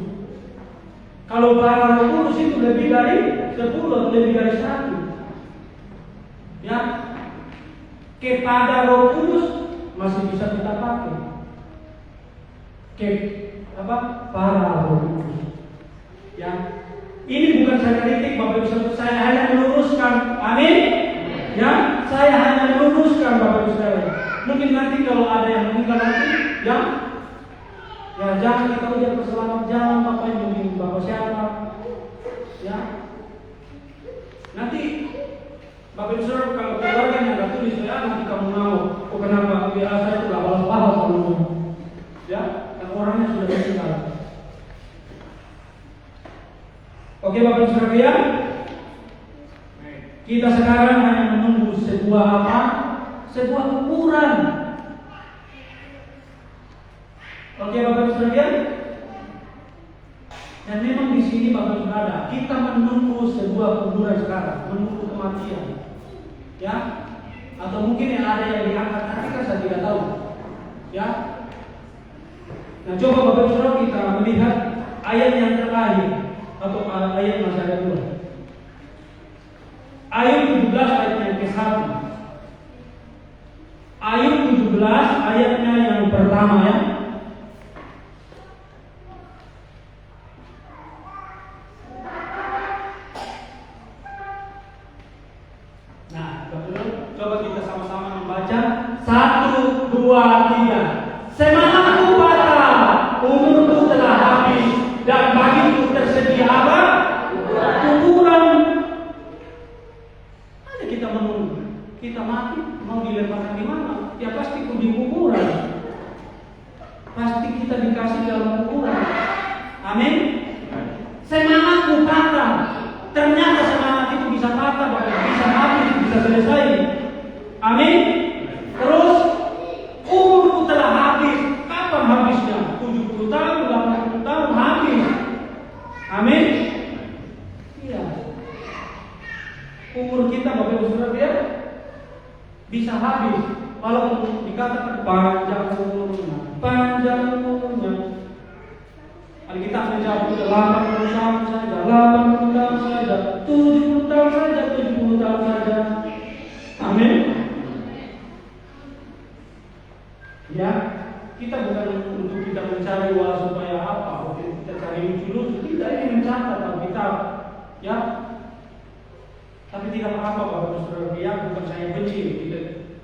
Kalau para Roh Kudus itu lebih dari 10, lebih dari 1. Ya, kepada Roh Kudus masih bisa kita pakai. Para Roh Kudus. Ya, ini bukan saya kritik Bapak Ibu, saya hanya meluruskan. Amin. Ya, saya hanya meluruskan Bapak Ibu Saudara. Mungkin nanti kalau ada yang meninggal nanti, ya jangan kita ucap selamat jalan Bapak Ibu, mungkin Bapak siapa. Ya, nanti Bapak Ibu Saudara kalau keluarga yang nggak tulis ya nanti kamu mau, kenapa WA saya itu nggak balas-balas kalau ya, kan orangnya sudah meninggal. Oke Bapak Ibu Saudara ya, kita sekarang hanya menunggu sebuah apa? Sebuah kuburan. Oke Bapak Ibu Saudara ya, dan memang di sini Bapak Ibu Saudara kita menunggu sebuah kuburan sekarang, menunggu kematian, ya, atau mungkin yang ada yang diangkat nanti kan saya tidak tahu, ya. Nah coba Bapak Ibu Saudara kita melihat ayat yang terakhir. Atau ayat masih ada 2. Ayat 17 ayatnya yang ke-1. Ayat 17 ayatnya yang pertama ya. Nah, coba kita sama-sama membaca 1, 2, 3. Semangatku patah, umurku telah habis, dan bagiku tersedia apa? Kuburan. Ada kita menunggu. Kita mati, mau dilemparkan di mana? Ya pasti di kuburan. Pasti kita dikasih dalam kuburan. Amin. Semangatku patah. Ternyata semangat itu bisa patah, bisa habis, bisa selesai. Amin. Terus umurku telah habis. Kapan habisnya? 70 tahun, 80 tahun habis. Amin. Iya. Umur kita Bapak Ibu Saudara ya bisa habis walaupun dikatakan panjang umurnya, panjang umurnya. Alkitab menjawab 80 tahun saja, 80 tahun saja, 70 tahun saja, 70 tahun saja. Amin. Ya, kita yang lucu-lucu, tidak, ini mencatat Alkitab, ya. Tapi tidak apa-apa Bapak Saudara, ya, bukan saya benci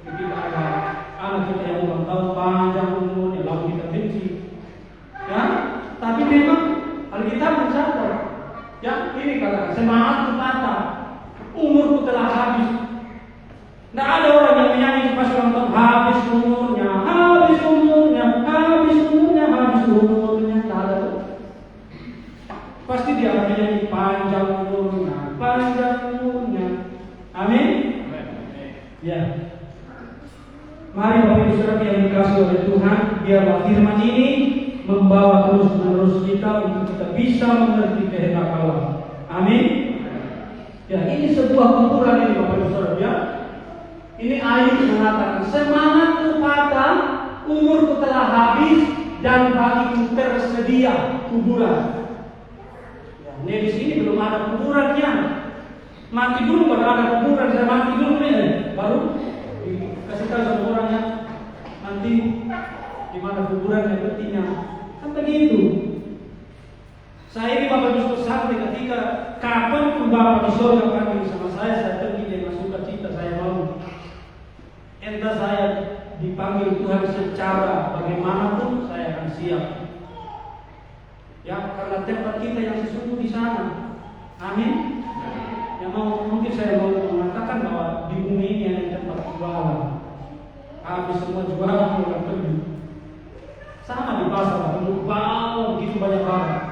ketika ada anak kita yang ulang tahun panjang umurnya, lalu kita benci, ya. Tapi memang Alkitab mencatat, ya, ini kata semangatku patah, umurku telah habis. Tidak ada orang yang menyanyi pas ulang tahun habis umurnya, habis umurnya, habis umurnya, habis umurnya. Tidak ada. Pasti dia akan menyanyi panjang umurnya, panjang umurnya. Amin. Ya. Mari Bapak Ibu Saudara yang dikasihi oleh Tuhan, biarlah firman ini membawa terus-menerus kita untuk kita bisa mengerti kehendak Allah. Amin. Ya, ini sebuah kumpulan ini Bapak Ibu Saudara, ya. Ini ayat mengatakan semangatku patah, umurku telah habis, dan bagiku tersedia kuburan. Ya, ini di sini belum ada kuburannya. Mati dulu baru ada kuburan. Saya mati dulu nih, baru dikasih tahu sama orangnya nanti di mana kuburannya bertinya. Kan begitu. Saya ini Bapak Ibu sampai ketika kapan pun Bapak di surga panggil sama saya pergi dengan sukacita, saya mau. Entah saya dipanggil Tuhan secara bagaimanapun, saya akan siap. Ya, karena tempat kita yang sesungguh di sana. Amin. Yang mungkin saya mau mengatakan bahwa di bumi ini ada tempat jualan. Habis semua jualan orang pergi. Sama di pasar, bau begitu banyak barang.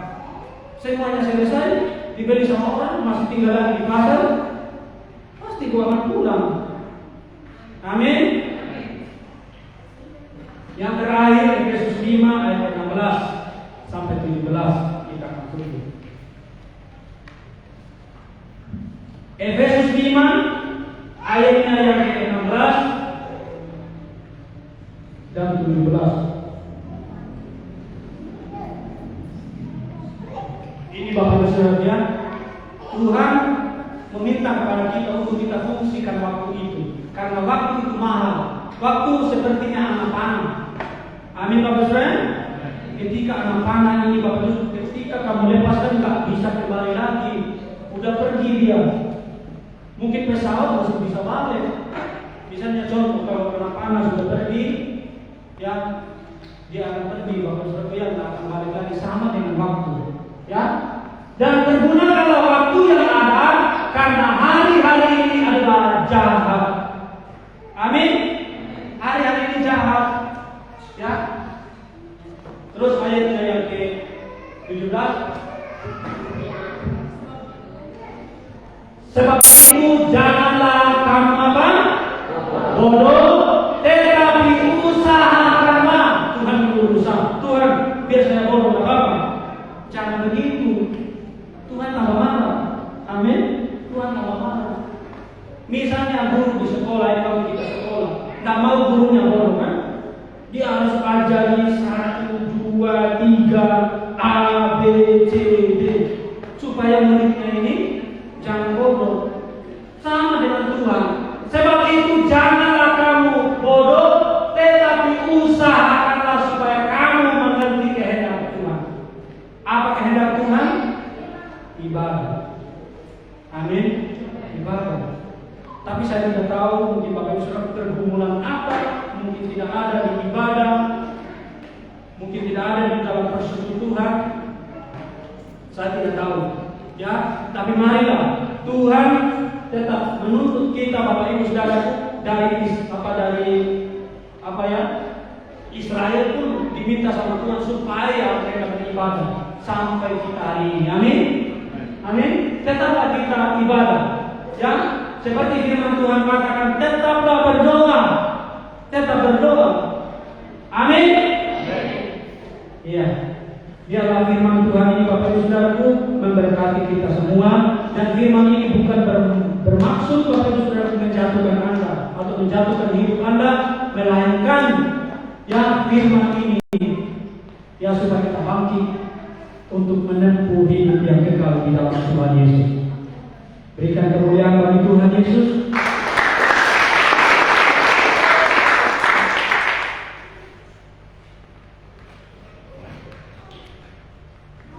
Semuanya selesai, dibeli sama orang, masih tinggal lagi di pasar, pasti gua akan pulang. Amin. Yang terakhir Efesus 5 ayat 16 sampai 17 kita akan tutup. Efesus 5 ayatnya yang ke-16 dan 17. Ini Bapak Ibu Saudara, Tuhan meminta kepada kita untuk kita fungsikan waktu itu, karena waktu itu mahal. Waktu sepertinya anak panah. Amin Bapak Saudara. Ketika anak panah ini Bapak Ibu, ketika kamu lepaskan nggak bisa kembali lagi, udah pergi dia. Mungkin pesawat masih bisa balik. Misalnya contoh kalau anak panah sudah pergi, ya dia akan pergi Bapak Saudara, yang nggak akan balik lagi, sama dengan waktu. Ya, dan pergunakanlah waktu yang ada, karena hari-hari ini adalah jahat. Amin. Hari-hari ini jahat. Ya. Terus ayatnya yang ke-17. Sebab itu janganlah kamu apa? Bodoh, tetapi usahakanlah. Tuhan berusaha. Tuhan, biar saya bodoh apa? Jangan begitu. Tuhan tambah marah. Amin. Tuhan tambah marah. Misalnya guru di sekolah, kalau kita sekolah, tidak mau gurunya bodoh kan? Dia harus ajari 1, 2, 3 A, B, C, D, supaya muridnya ini jangan bodoh. Sama dengan Tuhan. Sebab itu janganlah kamu bodoh, tetapi usahakanlah supaya kamu mengerti kehendak Tuhan. Apa kehendak Tuhan? Ibadah. Amin. Ibadah. Tapi saya tidak tahu, mungkin Bapak Ibu Saudara pergumulan apa, mungkin tidak ada di ibadah, mungkin tidak ada di dalam persekutuan. Saya tidak tahu. Ya, tapi marilah Tuhan tetap menuntut kita Bapak Ibu Saudara dari Israel pun diminta sama Tuhan supaya mereka beribadah sampai kita hari ini. Amin. Amin. Tetaplah kita ibadah. Ya, seperti firman Tuhan katakan, tetaplah berdoa. Tetap berdoa. Amin. Iya. Biarlah firman Tuhan ini Bapak Ibu Saudaraku memberkati kita semua, dan firman ini bukan bermaksud Bapak Ibu Saudara menjatuhkan Anda atau menjatuhkan hidup Anda, melainkan ya firman ini ya supaya kita bangkit untuk menempuh hidup yang kekal di dalam Tuhan Yesus. Berikan kemuliaan bagi Tuhan Yesus.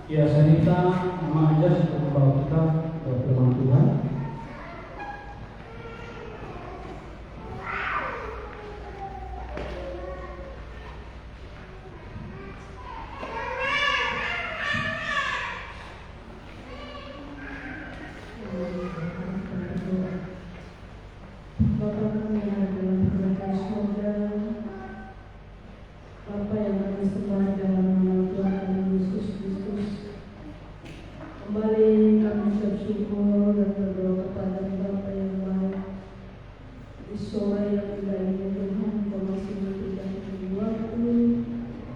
Ya, saya di sore yang indah ini Tuhan, Kau masih memberikan waktu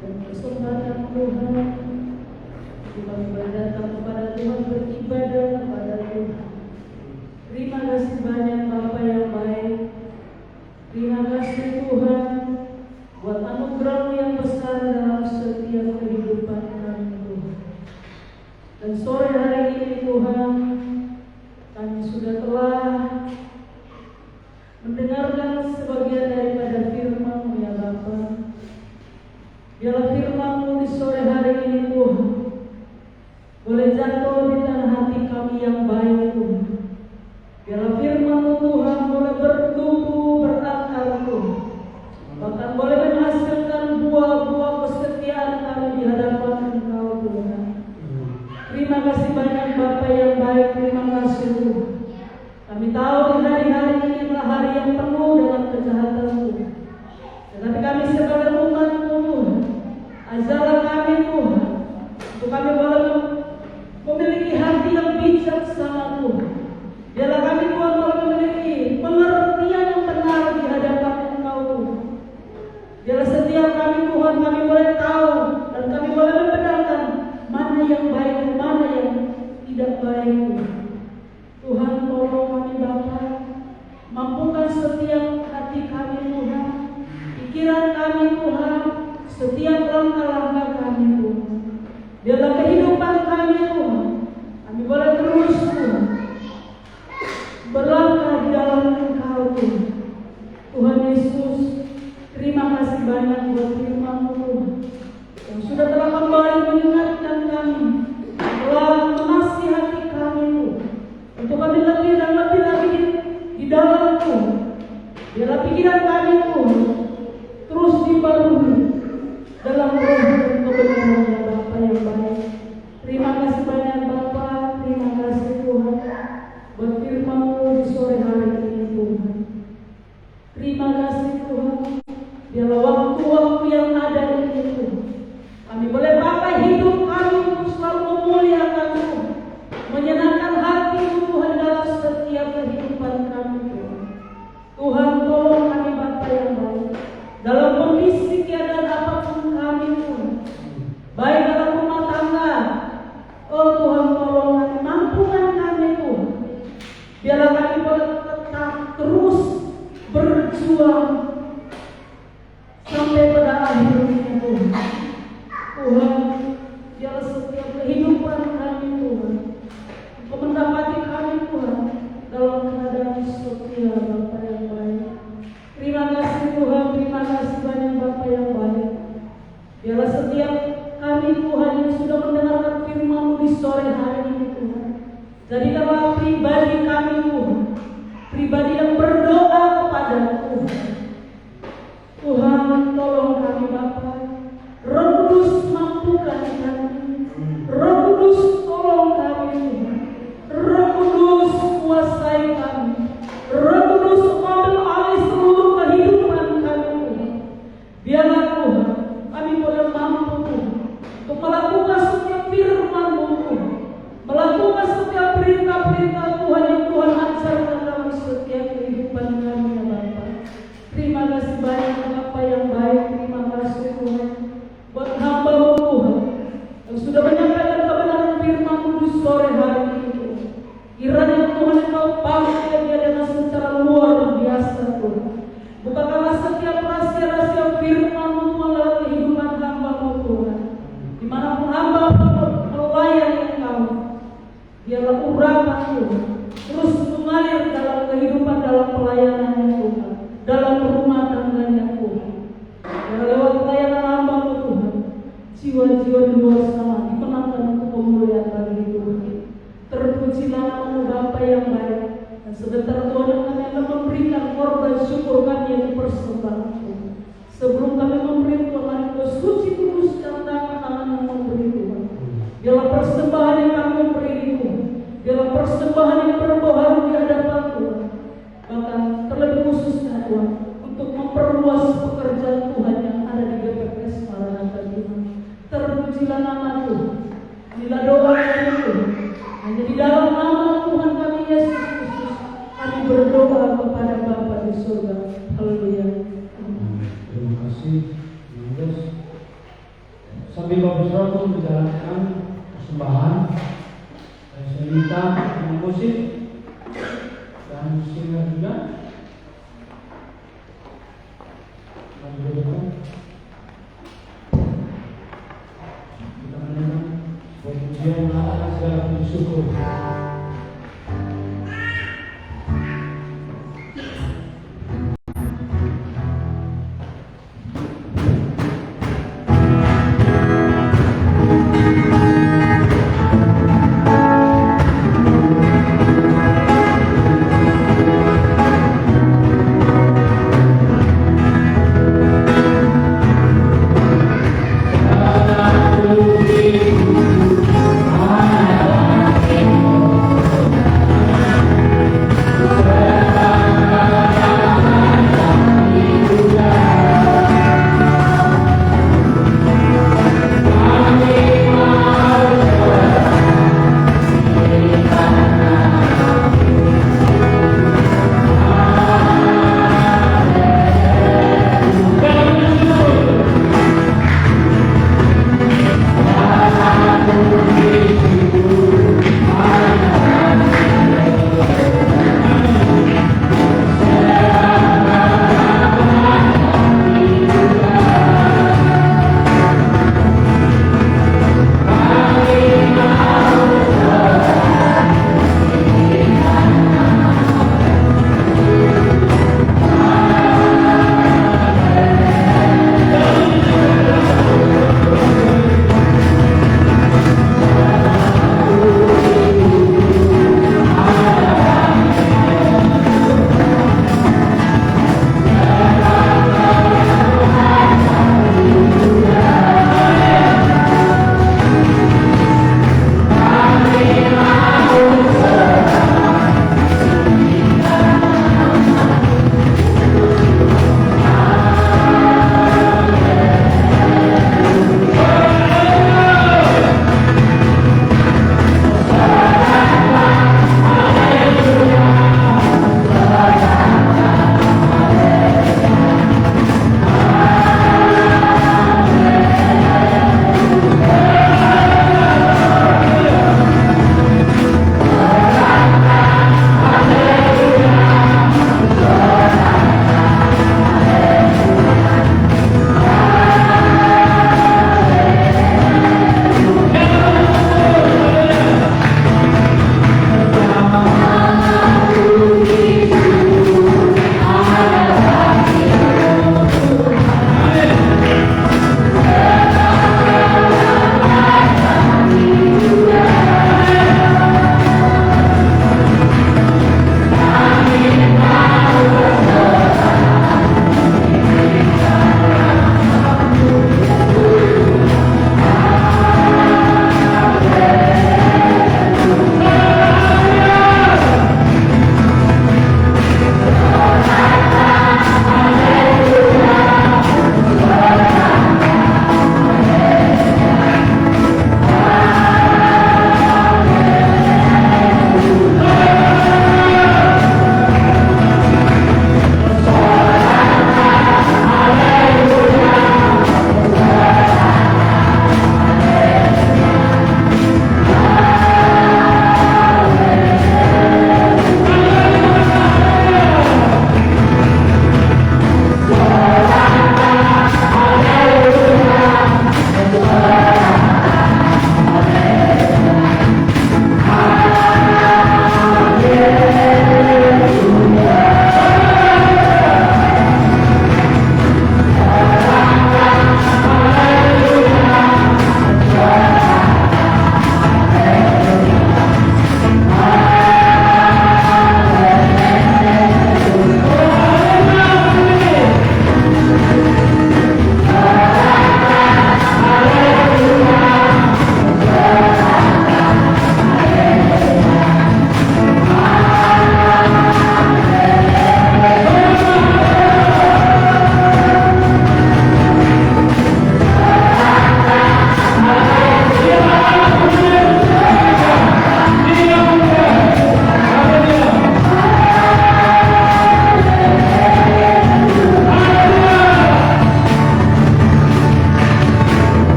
dan kesempatan Tuhan. Kita datang kepada Tuhan, beribadah kepada Tuhan. Terima kasih banyak Bapa yang baik. Terima kasih Tuhan buat anugerah yang besar dalam setiap kehidupan kami Tuhan. Dan sore hari ini Tuhan, kami sudah telah mendengarkan sebagian daripada firman-Mu ya Bapa. Biarlah firman-Mu di sore hari ini Tuhan boleh jatuh di tanah hati kami yang baik Tuhan. Biarlah firman-Mu Tuhan boleh bertumbuh berakar Tuhan, bahkan boleh menghasilkan buah-buah kesetiaan kami di hadapan Engkau Tuhan. Terima kasih banyak Bapa yang baik, terima kasih Tuhan. Kami tahu di hari-hari ini adalah hari yang penuh dengan kejahatan Tuhan. Tetapi kami sebagai umat-Mu Tuhan, ajarlah kami Tuhan, untuk kami boleh memiliki hati yang bijaksana Tuhan. Biarlah kami Tuhan boleh memiliki pengertian yang benar di hadapan Engkau Tuhan. Biarlah setiap kami Tuhan, kami boleh tahu dan kami boleh membedakan mana yang baik dan mana yang tidak baik Tuhan. Tuhan tolong kami Bapa, mampukan setiap hati kami Tuhan, pikiran kami Tuhan, setiap langkah-langkah kami Tuhan. Biarlah kehidupan kami Tuhan, kami boleh terus Tuhan berlangkah di dalam Engkau Tuhan. Tuhan Yesus, terima kasih banyak buat firman-Mu Tuhan, yang sudah telah kembali mengingatkan kami, telah menasihati kami Tuhan, untuk kami lebih dan lebih lagi di dalam Tuhan. Biarlah pikiran kami Tuhan terus dibarui dalam roh dan kebenaran ya Bapa yang baik. Terima kasih banyak Bapa, terima kasih Tuhan buat firman-Mu di sore hari ini Tuhan. Terima kasih Tuhan, biarlah waktu-waktu yang ada ini Tuhan, kami boleh pakai hidup kami untuk selalu memuliakan Tuhan, menyenangkan hati Tuhan dalam setiap kehidupan kami Tuhan. Tuhan tolong kami Bapa yang baik, dalam kondisi keadaan apapun kami Tuhan, baik dalam rumah tangga. Oh Tuhan tolong kami, mampukan kami Tuhan. Biarlah kami boleh tetap terus berjuang sampai pada akhirnya Tuhan. Tuhan, biarlah setiap kehidupan kami Tuhan, untuk mendapati kami Tuhan dalam keadaan setia Bapa yang baik. Terima kasih Tuhan, terima kasih banyak Bapa yang baik. Biarlah setiap kami Tuhan yang sudah mendengarkan firman-Mu di sore hari ini Tuhan, jadikanlah pribadi kami Tuhan, pribadi yang berdoa kepada Tuhan. Tuhan tolong kami Bapa, Roh Kudus mampukan kami, Roh Kudus tolong kami Tuhan, Roh Kudus kuasai kami, Roh Kudus mengambil alih seluruh kehidupan kami Tuhan. Biarlah Tuhan kami boleh mampu Tuhan untuk melakukan setiap firman-Mu Tuhan, melakukan setiap perintah-perintah Tuhan yang Tuhan ajarkan dalam setiap kehidupan kami ya Bapa. Terima kasih banyak Bapa yang baik, terima kasih Tuhan buat hamba-Mu Tuhan yang sudah menyampaikan kebenaran firman-Mu di sore hari ini Tuhan. Kiranya Tuhan Engkau pakai dia dengan secara luar biasa Tuhan. Bukakanlah setiap rahasia-rahasia firman-Mu Tuhan dalam kehidupan hamba-Mu Tuhan. Dimanapun hamba melayani Engkau, biarlah urapan Tuhan terus mengalir dalam kehidupan, dalam pelayanannya Tuhan, dalam rumah tangganya Tuhan. Biarlah lewat pelayanan hamba-Mu Tuhan, jiwa-jiwa di luar sana dimenangkan untuk kemuliaan bagi Tuhan. Terpujilah nama-Mu Bapa yang baik. Dan sebentar Tuhan kami akan memberikan korban syukur kami yang dipersembahkan Tuhan. Sebelum kami memberi Tuhan, mari Kau suci kuduskan tangan yang memberi Tuhan. Biarlah persembahan yang kami memberi Tuhan, biarlah persembahan yang berbaharu di hadapan Tuhan. Bahkan terlebih khususnya Tuhan, untuk memperluas pekerjaan Tuhan yang ada di GPPS Maranatha Tuhan. Terpujilah nama Tuhan. Inilah doa kami Tuhan. Hanya di dalam nama Tuhan kami Yesus Kristus kami berdoa kepada Bapa di surga. saudara menjalankan persembahan. Saya minta musik dan singer juga. Lanjutkan. Kita mendengar pujian mengatakan segala puji syukur. Thank you.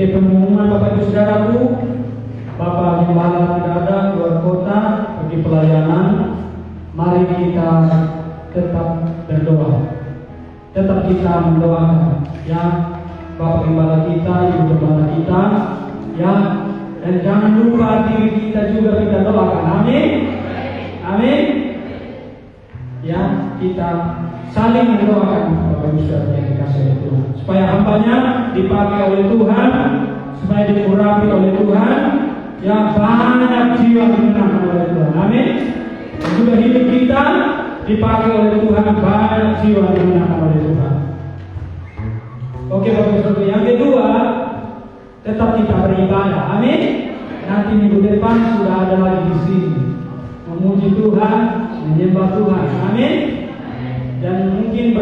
Oke, pengumuman Bapak Ibu Saudaraku, Bapak Gembala tidak ada keluar kota pergi pelayanan. Mari kita tetap berdoa, tetap kita mendoakan ya Bapak Gembala kita, Ibu Gembala kita ya, dan jangan lupa diri kita juga kita doakan. Amin, amin ya, kita saling mendoakan Bapak Ibu Saudara yang dikasihi oleh Tuhan, supaya hambanya dipakai oleh Tuhan, supaya diurapi oleh Tuhan ya, banyak jiwa dimenangkan oleh Tuhan. Amin. Dan juga hidup kita dipakai oleh Tuhan, banyak jiwa dimenangkan oleh Tuhan. Oke Bapak Ibu Saudara, yang kedua, tetap kita beribadah. Amin. Nanti minggu depan sudah ada lagi di sini memuji Tuhan, menyembah Tuhan. Amin. Dan mungkin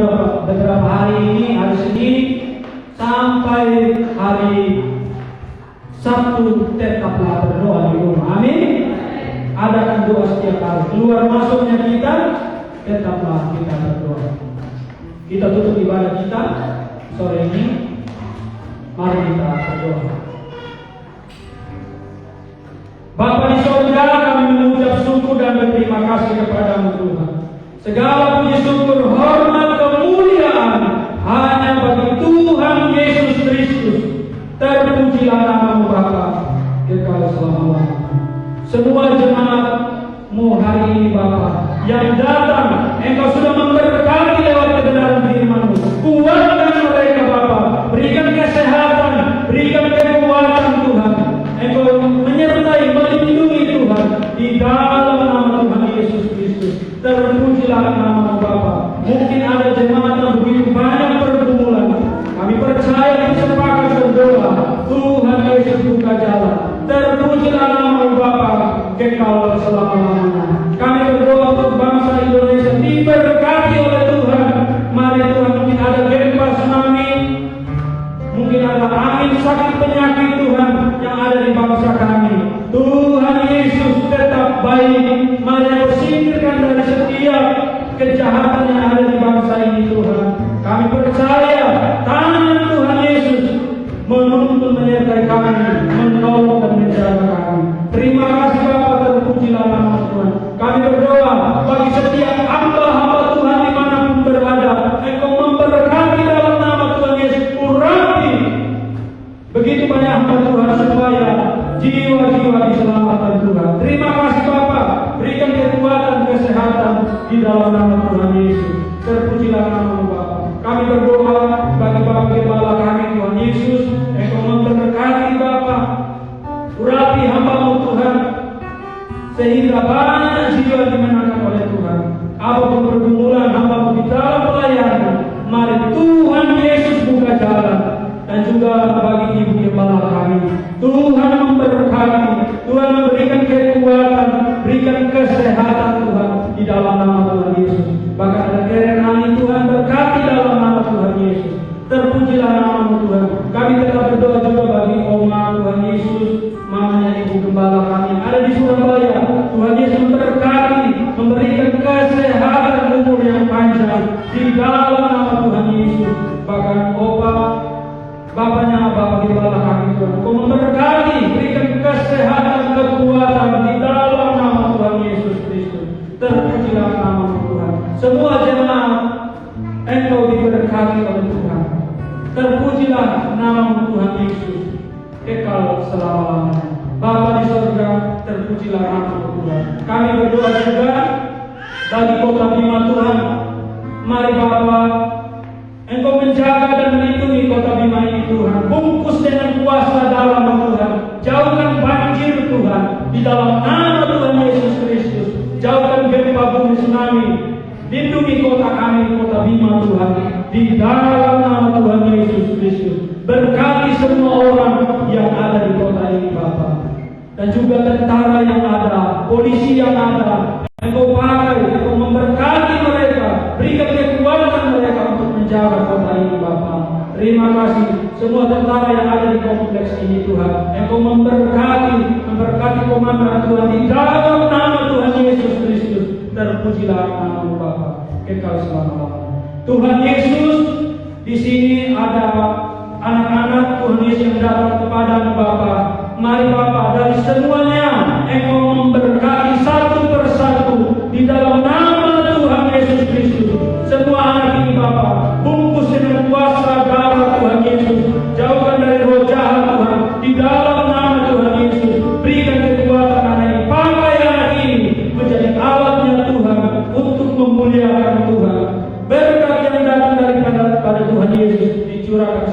beberapa hari ini, hari Senin sampai hari Sabtu tetaplah berdoa di rumah. Amin. Adakan doa setiap hari. Keluar masuknya kita tetaplah kita berdoa. Kita tutup ibadah kita sore ini. Mari kita berdoa. Bapa di surga, kami mengucap syukur dan berterima kasih kepada-Mu Tuhan. Segala puji syukur, hormat, kemuliaan hanya bagi Tuhan Yesus Kristus. Terpujilah nama-Mu Bapa kekal selama-lamanya. Semua jemaat-Mu hari ini Bapa yang datang, Engkau sudah memberkati lewat kebenaran firman-Mu. Kuatkan mereka Bapa, berikan kesehatan, berikan kekuatan Tuhan. Engkau menyertai, melindungi Tuhan di dalam nama Tuhan Yesus Kristus. Terpujilah nama-Mu Bapa. Mungkin ada jemaat yang begitu banyak pergumulan. Kami percaya kita sepakat berdoa. Tuhan Yesus buka jalan. Terpujilah nama-Mu Bapa kekal selama-lamanya. Kami berdoa untuk bangsa Indonesia diberkati oleh Tuhan. Mari Tuhan, mungkin ada gempa, tsunami, mungkin ada angin, sakit, penyakit Tuhan yang ada di bangsa kami. Tuhan Yesus tetap baik. Mari Engkau singkirkan dari setiap kejahatan yang ada di bangsa ini Tuhan. Kami percaya tangan Tuhan Yesus menuntun menyertai kami, menolong dan menjaga kami. Terima kasih Bapa, terpujilah nama Tuhan. Kami berdoa bagi setiap hamba-hamba Tuhan dimanapun berada, Engkau memberkati dalam nama Tuhan Yesus. Urapi begitu banyak hamba Tuhan supaya jiwa-jiwa diselamatkan Tuhan. Terima kasih Bapa, berikan kekuatan, kesehatan di dalam nama Tuhan Yesus. Terpujilah nama-Mu Bapa. Kami berdoa bagi Bapak Gembala kami Tuhan Yesus, Engkau memberkati Bapa, urapi hamba-Mu Tuhan, sehingga banyak jiwa dimenangkan oleh Tuhan. Apapun pergumulan hamba-Mu di dalam pelayanan, mari Tuhan Yesus buka jalan. Dan juga bagi Ibu Gembala kami, Tuhan memberkati, Tuhan memberikan kekuatan, berikan kesehatan Tuhan di dalam nama Tuhan Yesus. Bahkan ada kerenangan Tuhan, berkati dalam nama Tuhan Yesus. Terpujilah nama-Mu Tuhan. Kami tetap berdoa juga bagi Oma Tuhan Yesus, mamanya Ibu Gembala kami ada di Surabaya. Tuhan Yesus memberkati, memberikan kesehatan, umur yang panjang di dalam nama Tuhan Yesus. Bahkan Bapaknya Bapak Gembala kami Tuhan, Engkau memberkati, berikan kesehatan, kekuatan di dalam nama Tuhan Yesus Kristus. Terpujilah nama-Mu Tuhan. Semua jemaat Engkau diberkati oleh Tuhan. Terpujilah nama-Mu Tuhan Yesus kekal selama-lamanya. Bapa di surga, terpujilah nama-Mu Tuhan. Kami berdoa juga bagi kota Bima Tuhan. Mari Bapa, Engkau menjaga dan melindungi kota Bima ini Tuhan. Bungkus dengan kuasa dalam Tuhan. Jauhkan banjir Tuhan di dalam nama Tuhan Yesus Kristus. Jauhkan gempa bumi, tsunami. Lindungi kota kami, kota Bima Tuhan, di dalam nama Tuhan Yesus Kristus. Berkati semua orang yang ada di kota ini Bapa. Dan juga tentara yang ada, polisi yang ada, Engkau pakai, Engkau memberkati mereka, berikan kekuatan mereka untuk menjaga kota ini Bapa. Terima kasih semua tentara yang ada di kompleks ini Tuhan. Engkau memberkati komandan Tuhan di dalam nama Tuhan Yesus Kristus. Terpujilah nama-Mu Bapa kekal selama-lamanya. Tuhan Yesus, di sini ada anak-anak Tuhan Yesus yang datang kepada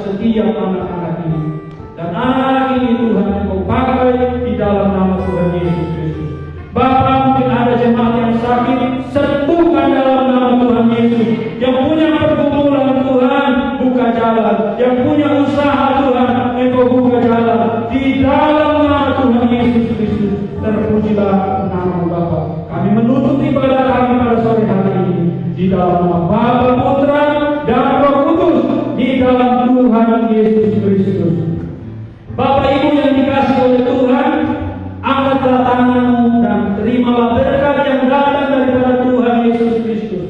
setiap anak-anak ini. Dan anak ini Tuhan Engkau pakai di dalam nama Tuhan Yesus Kristus. Bapa, mungkin ada jemaat yang sakit, sembuhkan dalam nama Tuhan Yesus. Yang punya pergumulan Tuhan, buka jalan. Yang punya usaha Tuhan, Engkau buka jalan. Di dalam nama Tuhan Yesus Kristus. Terpujilah nama Bapa. Kami menutup ibadah kami pada sore hari ini di dalam nama Bapa, Putra, dan Roh Kudus, di dalam Tuhan Yesus Kristus. Bapak Ibu yang dikasihi oleh Tuhan, angkatlah tanganmu dan terimalah berkat yang datang daripada Tuhan Yesus Kristus.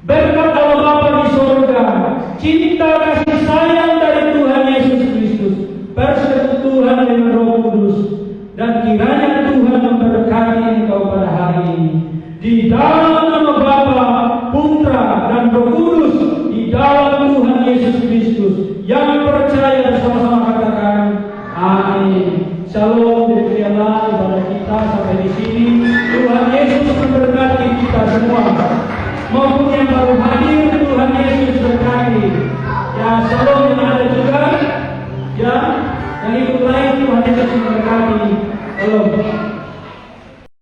Berkat Allah Bapa di surga, cinta kasih sayang dari Tuhan Yesus Kristus, persekutuan dengan Roh Kudus, dan kiranya Tuhan memberkati engkau pada hari ini. Di dalam nama Bapa, Putra, dan Roh Kudus, di dalam Tuhan Yesus Kristus, yang percaya bersama-sama katakan amin. Shalom.